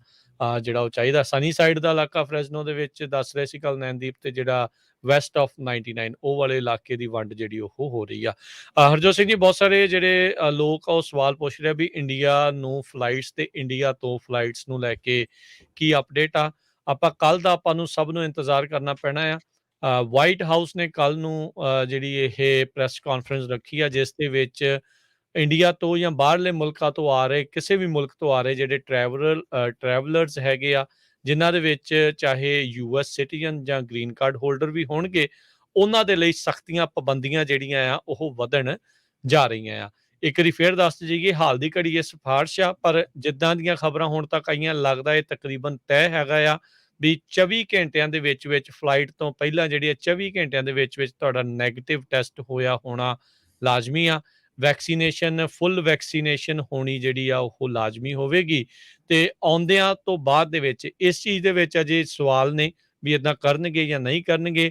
ਜਿਹੜਾ ਉਹ ਚਾਹੀਦਾ। ਸਨੀ ਸਾਈਡ ਦਾ ਇਲਾਕਾ ਫਰੈਜ਼ਨੋ ਦੇ ਵਿੱਚ ਦੱਸ ਰਹੇ ਸੀ ਕੱਲ ਨੈਨਦੀਪ, ਤੇ ਜਿਹੜਾ ਵੈਸਟ ਆਫ 99 ਉਹ ਵਾਲੇ ਇਲਾਕੇ ਦੀ ਵੰਡ ਜਿਹੜੀ ਉਹ ਹੋ ਰਹੀ ਆ। ਹਰਜੋਤ ਸਿੰਘ ਜੀ, ਬਹੁਤ ਸਾਰੇ ਜਿਹੜੇ ਲੋਕ ਆ ਉਹ ਸਵਾਲ ਪੁੱਛ ਰਹੇ ਵੀ ਇੰਡੀਆ ਨੂੰ ਫਲਾਈਟਸ ਤੇ ਇੰਡੀਆ ਤੋਂ ਫਲਾਈਟਸ ਨੂੰ ਲੈ ਕੇ ਕੀ ਅਪਡੇਟ ਆ। ਆਪਾਂ ਨੂੰ ਸਭ ਨੂੰ ਇੰਤਜ਼ਾਰ ਕਰਨਾ ਪੈਣਾ ਆ। ਵਾਈਟ ਹਾਊਸ ਨੇ ਕੱਲ ਨੂੰ ਜਿਹੜੀ ਇਹ ਪ੍ਰੈਸ ਕਾਨਫਰੰਸ ਰੱਖੀ ਆ, ਜਿਸ ਦੇ ਵਿੱਚ ਇੰਡੀਆ ਤੋਂ ਜਾਂ ਬਾਹਰਲੇ ਮੁਲਕਾਂ ਤੋਂ ਆ ਰਹੇ, ਕਿਸੇ ਵੀ ਮੁਲਕ ਤੋਂ ਆ ਰਹੇ ਜਿਹੜੇ ਟਰੈਵਲਰਸ ਹੈਗੇ ਆ, ਜਿਨ੍ਹਾਂ ਦੇ ਵਿੱਚ ਚਾਹੇ ਯੂਐਸ ਸਿਟੀਜ਼ਨ ਜਾਂ ਗ੍ਰੀਨ ਕਾਰਡ ਹੋਲਡਰ ਵੀ ਹੋਣਗੇ, ਉਹਨਾਂ ਦੇ ਲਈ ਸਖਤੀਆਂ ਪਾਬੰਦੀਆਂ ਜਿਹੜੀਆਂ ਆ ਉਹ ਵਧਣ ਜਾ ਰਹੀਆਂ ਆ। ਇੱਕ ਵਾਰੀ ਫੇਰ ਦੱਸ ਜਾਈਏ, ਹਾਲ ਦੀ ਘੜੀ ਇਹ ਸਿਫਾਰਿਸ਼ ਆ, ਪਰ ਜਿੱਦਾਂ ਦੀਆਂ ਖਬਰਾਂ ਹੁਣ ਤੱਕ ਆਈਆਂ, ਲੱਗਦਾ ਇਹ ਤਕਰੀਬਨ ਤੈਅ ਹੈਗਾ ਆ ਵੀ 24 ਘੰਟਿਆਂ ਦੇ ਵਿੱਚ ਫਲਾਈਟ ਤੋਂ ਪਹਿਲਾਂ ਜਿਹੜੀ 24 ਘੰਟਿਆਂ ਦੇ ਵਿੱਚ ਤੁਹਾਡਾ ਨੈਗੇਟਿਵ ਟੈਸਟ ਹੋਇਆ ਹੋਣਾ ਲਾਜ਼ਮੀ ਆ। ਫੁੱਲ ਵੈਕਸੀਨੇਸ਼ਨ ਹੋਣੀ ਜਿਹੜੀ ਆ ਉਹ ਲਾਜ਼ਮੀ ਹੋਵੇਗੀ। ਤੇ ਆਉਂਦਿਆਂ ਤੋਂ ਬਾਅਦ ਦੇ ਵਿੱਚ ਇਸ ਚੀਜ਼ ਦੇ ਵਿੱਚ ਅਜੇ ਸਵਾਲ ਨੇ ਵੀ ਇਦਾਂ ਕਰਨਗੇ ਜਾਂ ਨਹੀਂ ਕਰਨਗੇ।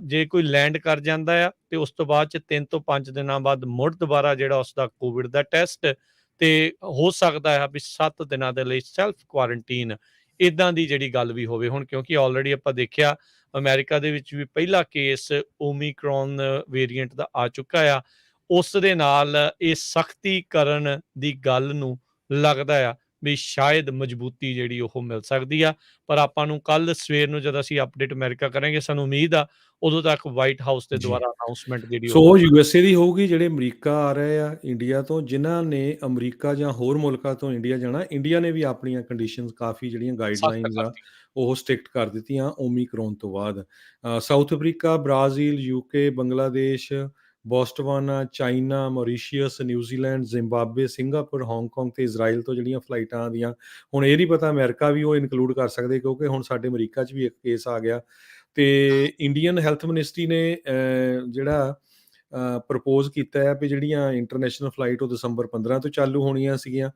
ਜੇ ਕੋਈ ਲੈਂਡ ਕਰ ਜਾਂਦਾ ਆ ਤੇ ਉਸ ਤੋਂ ਬਾਅਦ 'ਚ 3 ਤੋਂ 5 ਦਿਨਾਂ ਬਾਅਦ ਮੁੜ ਦੁਬਾਰਾ ਜਿਹੜਾ ਉਸਦਾ ਕੋਵਿਡ ਦਾ ਟੈਸਟ, ਤੇ ਹੋ ਸਕਦਾ ਹੈ ਵੀ 7 ਦਿਨਾਂ ਦੇ ਲਈ ਸੈਲਫ ਕੁਆਰੰਟੀਨ, ਇੱਦਾਂ ਦੀ ਜਿਹੜੀ ਗੱਲ ਵੀ ਹੋਵੇ ਹੁਣ। ਕਿਉਂਕਿ ਆਲਰੇਡੀ ਆਪਾਂ ਦੇਖਿਆ ਅਮਰੀਕਾ ਦੇ ਵਿੱਚ ਵੀ ਪਹਿਲਾ ਕੇਸ ਓਮੀਕਰੋਨ ਵੇਰੀਐਂਟ ਦਾ ਆ ਚੁੱਕਾ ਆ। ਉਸ ਦੇ ਨਾਲ ਇਹ ਸਖਤੀ ਕਰਨ ਦੀ ਗੱਲ ਨੂੰ ਲੱਗਦਾ ਆ ਵੀ ਸ਼ਾਇਦ ਮਜ਼ਬੂਤੀ ਜਿਹੜੀ ਉਹ ਮਿਲ ਸਕਦੀ ਆ। ਪਰ ਆਪਾਂ ਨੂੰ ਕੱਲ ਸਵੇਰ ਨੂੰ ਜਦੋਂ ਅਸੀਂ ਅਪਡੇਟ ਅਮਰੀਕਾ ਕਰਾਂਗੇ, ਸਾਨੂੰ ਉਮੀਦ ਆ ਉਦੋਂ ਤੱਕ ਵਾਈਟ ਹਾਊਸ ਤੇ ਜੀ। ਦੁਬਾਰਾ ਅਨਾਉਂਸਮੈਂਟ ਜਿਹੜੀ ਸੋ ਉਹ ਯੂਐਸਏ ਦੀ ਹੋਊਗੀ, ਜਿਹੜੇ ਅਮਰੀਕਾ ਆ ਰਹੇ ਆ ਇੰਡੀਆ ਤੋਂ, ਜਿਨ੍ਹਾਂ ਨੇ ਅਮਰੀਕਾ ਜਾਂ ਹੋਰ ਮੁਲਕਾਂ ਤੋਂ ਇੰਡੀਆ ਜਾਣਾ, ਇੰਡੀਆ ਨੇ ਵੀ ਆਪਣੀਆਂ ਕੰਡੀਸ਼ਨਸ ਕਾਫੀ ਜਿਹੜੀਆਂ ਸਖਤ ਗਾਈਡਲਾਈਨਸ ਆ ਕਰਤੀ। ਉਹ ਸਟ੍ਰਿਕਟ ਕਰ ਦਿੱਤੀਆਂ ਓਮੀਕਰੋਨ ਤੋਂ ਬਾਅਦ। South Africa, Brazil, UK, Bangladesh, Botswana, China, Mauritius, New Zealand, Zimbabwe, Singapore, Hong Kong ਤੇ ਇਜ਼ਰਾਈਲ ਤੋਂ ਜਿਹੜੀਆਂ ਫਲਾਈਟਾਂ ਆਉਂਦੀਆਂ। ਹੁਣ ਇਹ ਨਹੀਂ ਪਤਾ ਅਮਰੀਕਾ ਵੀ ਉਹ ਇਨਕਲੂਡ ਕਰ ਸਕਦੇ, ਕਿਉਂਕਿ ਹੁਣ ਸਾਡੇ ਅਮਰੀਕਾ 'ਚ ਵੀ ਇੱਕ ਕੇਸ ਆ ਗਿਆ। ਤੇ ਇੰਡੀਅਨ ਹੈਲਥ ਮਿਨਿਸਟਰੀ ਨੇ ਜਿਹੜਾ ਪ੍ਰਪੋਜ਼ ਕੀਤਾ ਹੈ ਵੀ ਜਿਹੜੀਆਂ ਇੰਟਰਨੈਸ਼ਨਲ ਫਲਾਈਟ ਉਹ ਦਸੰਬਰ 15 ਤੋਂ ਚਾਲੂ ਹੋਣੀਆਂ ਸੀਗੀਆਂ,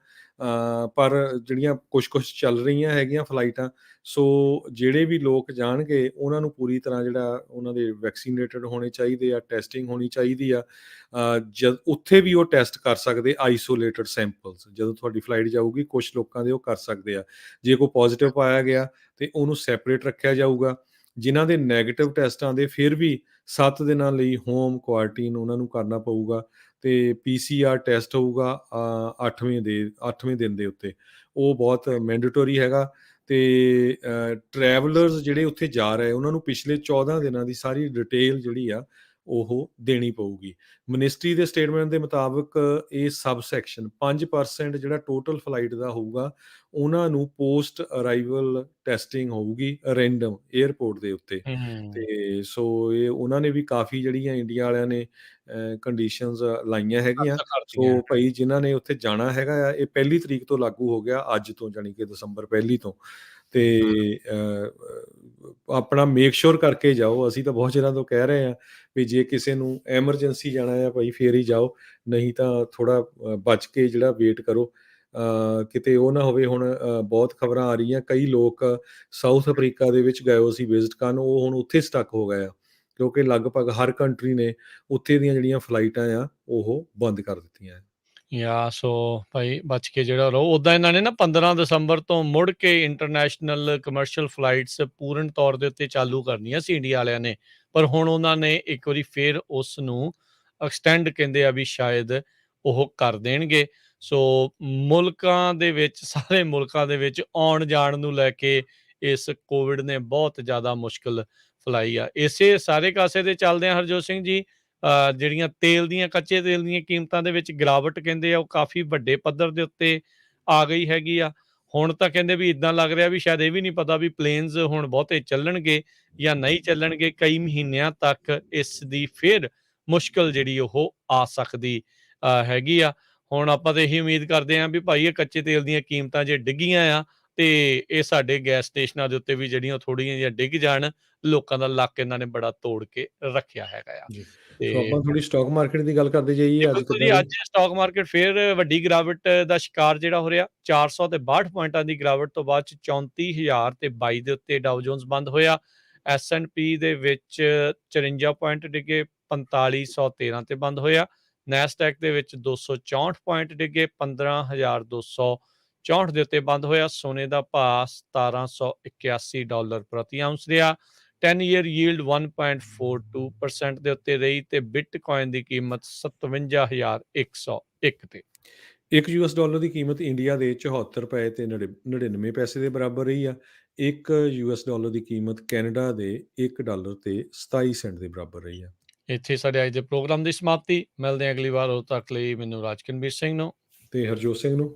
ਪਰ ਜਿਹੜੀਆਂ ਕੁਛ ਚੱਲ ਰਹੀਆਂ ਹੈਗੀਆਂ ਫਲਾਈਟਾਂ। ਸੋ ਜਿਹੜੇ ਵੀ ਲੋਕ ਜਾਣਗੇ ਉਹਨਾਂ ਨੂੰ ਪੂਰੀ ਤਰ੍ਹਾਂ ਜਿਹੜਾ ਉਹਨਾਂ ਦੇ ਵੈਕਸੀਨੇਟਡ ਹੋਣੇ ਚਾਹੀਦੇ ਆ, ਟੈਸਟਿੰਗ ਹੋਣੀ ਚਾਹੀਦੀ ਆ। ਜਦ ਉੱਥੇ ਵੀ ਉਹ ਟੈਸਟ ਕਰ ਸਕਦੇ ਆਈਸੋਲੇਟਡ ਸੈਂਪਲਸ, ਜਦੋਂ ਤੁਹਾਡੀ ਫਲਾਈਟ ਜਾਊਗੀ ਕੁਛ ਲੋਕਾਂ ਦੇ ਉਹ ਕਰ ਸਕਦੇ ਆ। ਜੇ ਕੋਈ ਪੋਜ਼ਿਟਿਵ ਪਾਇਆ ਗਿਆ ਤੇ ਉਹਨੂੰ ਸੈਪਰੇਟ ਰੱਖਿਆ ਜਾਊਗਾ। ਜਿਨ੍ਹਾਂ ਦੇ ਨੈਗੇਟਿਵ ਟੈਸਟ ਆਉਂਦੇ ਫਿਰ ਵੀ 7 ਦਿਨਾਂ ਲਈ ਹੋਮ ਕੁਆਰੰਟਾਈਨ ਉਹਨਾਂ ਨੂੰ ਕਰਨਾ ਪਊਗਾ, ਤੇ ਪੀਸੀਆਰ ਟੈਸਟ ਹੋਊਗਾ 8ਵੇਂ ਦਿਨ ਦੇ ਉੱਤੇ, ਉਹ ਬਹੁਤ ਮੈਂਡੇਟਰੀ ਹੈਗਾ। ਤੇ ਟਰੈਵਲਰਸ ਜਿਹੜੇ ਉੱਥੇ ਜਾ ਰਹੇ ਉਹਨਾਂ ਨੂੰ ਪਿਛਲੇ 14 ਦਿਨਾਂ ਦੀ ਸਾਰੀ ਡਿਟੇਲ ਜਿਹੜੀ ਆ ਉਹ ਦੇਣੀ ਪਊਗੀ। ਮਿਨਿਸਟਰੀ ਦੇ ਸਟੇਟਮੈਂਟ ਦੇ ਮੁਤਾਬਕ ਇਹ ਸਬ ਸੈਕਸ਼ਨ 5% ਜਿਹੜਾ ਟੋਟਲ ਫਲਾਈਟ ਦਾ ਹੋਊਗਾ, ਉਹਨਾਂ ਨੂੰ ਪੋਸਟ ਅਰਾਈਵਲ ਟੈਸਟਿੰਗ ਹੋਊਗੀ ਰੈਂਡਮ 에ਅਰਪੋਰਟ ਦੇ ਉੱਤੇ। ਹੂੰ, ਤੇ ਸੋ ਇਹ ਉਹਨਾਂ ਨੇ ਵੀ ਕਾਫੀ ਜਿਹੜੀਆਂ ਇੰਡੀਆ ਵਾਲਿਆਂ ਨੇ ਕੰਡੀਸ਼ਨਸ ਲਾਈਆਂ ਹੈਗੀਆਂ। ਸਖਤ ਕਰਤੀਆਂ। ਸੋ ਭਾਈ ਜਿਨ੍ਹਾਂ ਨੇ ਉੱਥੇ ਜਾਣਾ ਹੈਗਾ ਆ, ਇਹ 1 ਤਰੀਕ ਤੋਂ ਲਾਗੂ ਹੋ ਗਿਆ, ਅੱਜ ਤੋਂ, ਜਾਣੀ ਕਿ ਦਸੰਬਰ 1 ਤੋਂ। ਤੇ ਆਪਣਾ ਮੇਕ ਸ਼ੋਰ ਕਰਕੇ ਜਾਓ। ਅਸੀਂ ਤਾਂ ਬਹੁਤ ਚਿਰਾਂ ਤੋਂ ਕਹਿ ਰਹੇ ਹਾਂ ਵੀ ਜੇ ਕਿਸੇ ਨੂੰ ਐਮਰਜੈਂਸੀ ਜਾਣਾ ਆ ਭਾਈ ਫੇਰ ਹੀ ਜਾਓ, ਨਹੀਂ ਤਾਂ ਥੋੜ੍ਹਾ ਬਚ ਕੇ ਜਿਹੜਾ ਵੇਟ ਕਰੋ। ਕਿਤੇ ਉਹ ਨਾ ਹੋਵੇ, ਹੁਣ ਬਹੁਤ ਖਬਰਾਂ ਆ ਰਹੀਆਂ ਕਈ ਲੋਕ ਸਾਊਥ ਅਫਰੀਕਾ ਦੇ ਵਿੱਚ ਗਏ ਹੋਏ ਸੀ ਵਿਜ਼ਿਟ ਕਰਨ, ਉਹ ਹੁਣ ਉੱਥੇ ਸਟਕ ਹੋ ਗਏ ਆ, ਕਿਉਂਕਿ ਲਗਭਗ ਹਰ ਕੰਟਰੀ ਨੇ ਉੱਥੇ ਦੀਆਂ ਜਿਹੜੀਆਂ ਫਲਾਈਟਾਂ ਆ ਉਹ ਬੰਦ ਕਰ ਦਿੱਤੀਆਂ। ਸੋ ਭਾਈ ਬਚ ਕੇ ਜਿਹੜਾ ਰਹੋ। ਉੱਦਾਂ ਇਹਨਾਂ ਨੇ ਨਾ 15 ਦਸੰਬਰ ਤੋਂ ਮੁੜ ਕੇ ਇੰਟਰਨੈਸ਼ਨਲ ਕਮਰਸ਼ੀਅਲ ਫਲਾਈਟਸ ਪੂਰਨ ਤੌਰ ਦੇ ਉੱਤੇ ਚਾਲੂ ਕਰਨੀਆਂ ਸੀ ਇੰਡੀਆ ਵਾਲਿਆਂ ਨੇ, ਪਰ ਹੁਣ ਉਹਨਾਂ ਨੇ ਇੱਕ ਵਾਰੀ ਫਿਰ ਉਸ ਨੂੰ ਐਕਸਟੈਂਡ ਕਹਿੰਦੇ ਆ ਵੀ ਸ਼ਾਇਦ ਉਹ ਕਰ ਦੇਣਗੇ। ਸੋ ਮੁਲਕਾਂ ਦੇ ਵਿੱਚ ਸਾਰੇ ਮੁਲਕਾਂ ਦੇ ਵਿੱਚ ਆਉਣ ਜਾਣ ਨੂੰ ਲੈ ਕੇ ਇਸ ਕੋਵਿਡ ਨੇ ਬਹੁਤ ਜ਼ਿਆਦਾ ਮੁਸ਼ਕਲ ਫੈਲਾਈ ਆ। ਇਸੇ ਸਾਰੇ ਕਾਸੇ ਦੇ ਚੱਲਦਿਆਂ ਹਰਜੋਤ ਸਿੰਘ ਜੀ, ਜਿਹੜੀਆਂ ਤੇਲ ਦੀਆਂ ਕੱਚੇ ਤੇਲ ਦੀਆਂ ਕੀਮਤਾਂ ਦੇ ਵਿੱਚ ਗਿਰਾਵਟ ਕਹਿੰਦੇ ਆ ਉਹ ਕਾਫੀ ਵੱਡੇ ਪੱਧਰ ਦੇ ਉੱਤੇ ਆ ਗਈ ਹੈਗੀ ਆ। ਹੁਣ ਤਾਂ ਕਹਿੰਦੇ ਵੀ ਇਦਾਂ ਲੱਗ ਰਿਹਾ ਵੀ ਸ਼ਾਇਦ ਇਹ ਵੀ ਨਹੀਂ ਪਤਾ ਵੀ ਪਲੇਨਸ ਹੁਣ ਬਹੁਤੇ ਚੱਲਣਗੇ ਜਾਂ ਨਹੀਂ ਚੱਲਣਗੇ। ਕਈ ਮਹੀਨਿਆਂ ਤੱਕ ਇਸ ਦੀ ਫਿਰ ਮੁਸ਼ਕਲ ਜਿਹੜੀ ਉਹ ਆ ਸਕਦੀ ਹੈਗੀ ਆ। ਹੁਣ ਆਪਾਂ ਤਾਂ ਇਹੀ ਉਮੀਦ ਕਰਦੇ ਹਾਂ ਵੀ ਭਾਈ ਇਹ ਕੱਚੇ ਤੇਲ ਦੀਆਂ ਕੀਮਤਾਂ ਜੇ ਡਿੱਗੀਆਂ ਆ ਤੇ ਇਹ ਸਾਡੇ ਗੈਸ ਸਟੇਸ਼ਨਾਂ ਦੇ ਉੱਤੇ ਵੀ ਜਿਹੜੀਆਂ ਥੋੜ੍ਹੀਆਂ ਜਿਹੀਆਂ ਡਿੱਗ ਜਾਣ। ਲੋਕਾਂ ਦਾ ਲੱਕ ਇਹਨਾਂ ਨੇ ਬੜਾ ਤੋੜ ਕੇ ਰੱਖਿਆ ਹੈਗਾ ਆ। ਜੀ। ਤੇ ਸੋ ਆਪਾਂ ਥੋੜੀ ਸਟਾਕ ਮਾਰਕੀਟ ਦੀ ਗੱਲ ਕਰਦੇ ਜਾਈਏ, ਅੱਜ ਬਿਲਕੁਲ ਕਿੱਦਾਂ ਜੀ, ਦੀ? ਅੱਜ ਸਟਾਕ ਮਾਰਕੀਟ ਫਿਰ ਵੱਡੀ ਗਿਰਾਵਟ ਦਾ ਸ਼ਿਕਾਰ ਜਿਹੜਾ ਹੋ ਰਿਹਾ। 462 ਪੁਆਇੰਟਾਂ ਦੀ ਗਿਰਾਵਟ ਤੋਂ ਬਾਅਦ 'ਚ 34,022 ਦੇ ਉੱਤੇ ਡਾਓ ਜੋਨਸ ਬੰਦ ਹੋਇਆ। S&P ਦੇ ਵਿੱਚ 54 ਪੁਆਇੰਟ ਡਿੱਗੇ, 4513 ਤੇ ਬੰਦ ਹੋਇਆ। ਨੈਸਡੈਕ ਦੇ ਵਿੱਚ 264 ਪੁਆਇੰਟ ਡਿੱਗੇ, 15,264 ਦੇ ਉੱਤੇ ਬੰਦ ਹੋਇਆ। ਸੋਨੇ ਦਾ ਭਾਅ $1781 ਪ੍ਰਤੀ ਆਉਂਸ ਰਿਹਾ। 10 ਈਅਰ ਯੀਲਡ 1.42% ਦੇ ਉੱਤੇ ਰਹੀ ਤੇ ਬਿਟਕੋਇਨ ਦੀ ਕੀਮਤ 57,101 ਤੇ। ਇੱਕ ਯੂਐਸ ਡਾਲਰ ਦੀ ਕੀਮਤ ਇੰਡੀਆ ਦੇ 74 ਰੁਪਏ ਤੇ 99 ਪੈਸੇ ਦੇ ਬਰਾਬਰ ਰਹੀ ਆ। ਇੱਕ ਯੂਐਸ ਡਾਲਰ ਦੀ ਕੀਮਤ ਕੈਨੇਡਾ ਦੇ $1 ਤੇ 27 ਸੈਂਟ ਦੇ ਬਰਾਬਰ ਰਹੀ ਆ। ਇੱਥੇ ਸਾਡੇ ਅੱਜ ਦੇ ਪ੍ਰੋਗਰਾਮ ਦੀ ਸਮਾਪਤੀ। ਮਿਲਦੇ ਹਾਂ ਅਗਲੀ ਵਾਰ। ਉਦੋਂ ਤੱਕ ਲਈ ਮੈਨੂੰ ਰਾਜਕਨਵੀਰ ਸਿੰਘ ਨੂੰ ਤੇ ਹਰਜੋਤ ਸਿੰਘ ਨੂੰ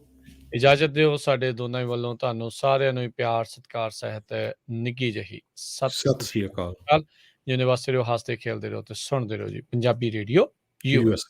ਇਜਾਜ਼ਤ ਦਿਓ। ਸਾਡੇ ਦੋਨਾਂ ਹੀ ਵੱਲੋਂ ਤੁਹਾਨੂੰ ਸਾਰਿਆਂ ਨੂੰ ਹੀ ਪਿਆਰ, ਸਤਿਕਾਰ ਸਹਿਤ ਨਿੱਘੀ ਜਿਹੀ ਸਤਿ ਸ੍ਰੀ ਅਕਾਲ। ਜਿਉਂਦੇ ਵਾਸਤੇ ਰਹੋ, ਹੱਸਦੇ ਖੇਲਦੇ ਰਹੋ ਤੇ ਸੁਣਦੇ ਰਹੋ ਜੀ ਪੰਜਾਬੀ ਰੇਡੀਓ ਯੂਐਸ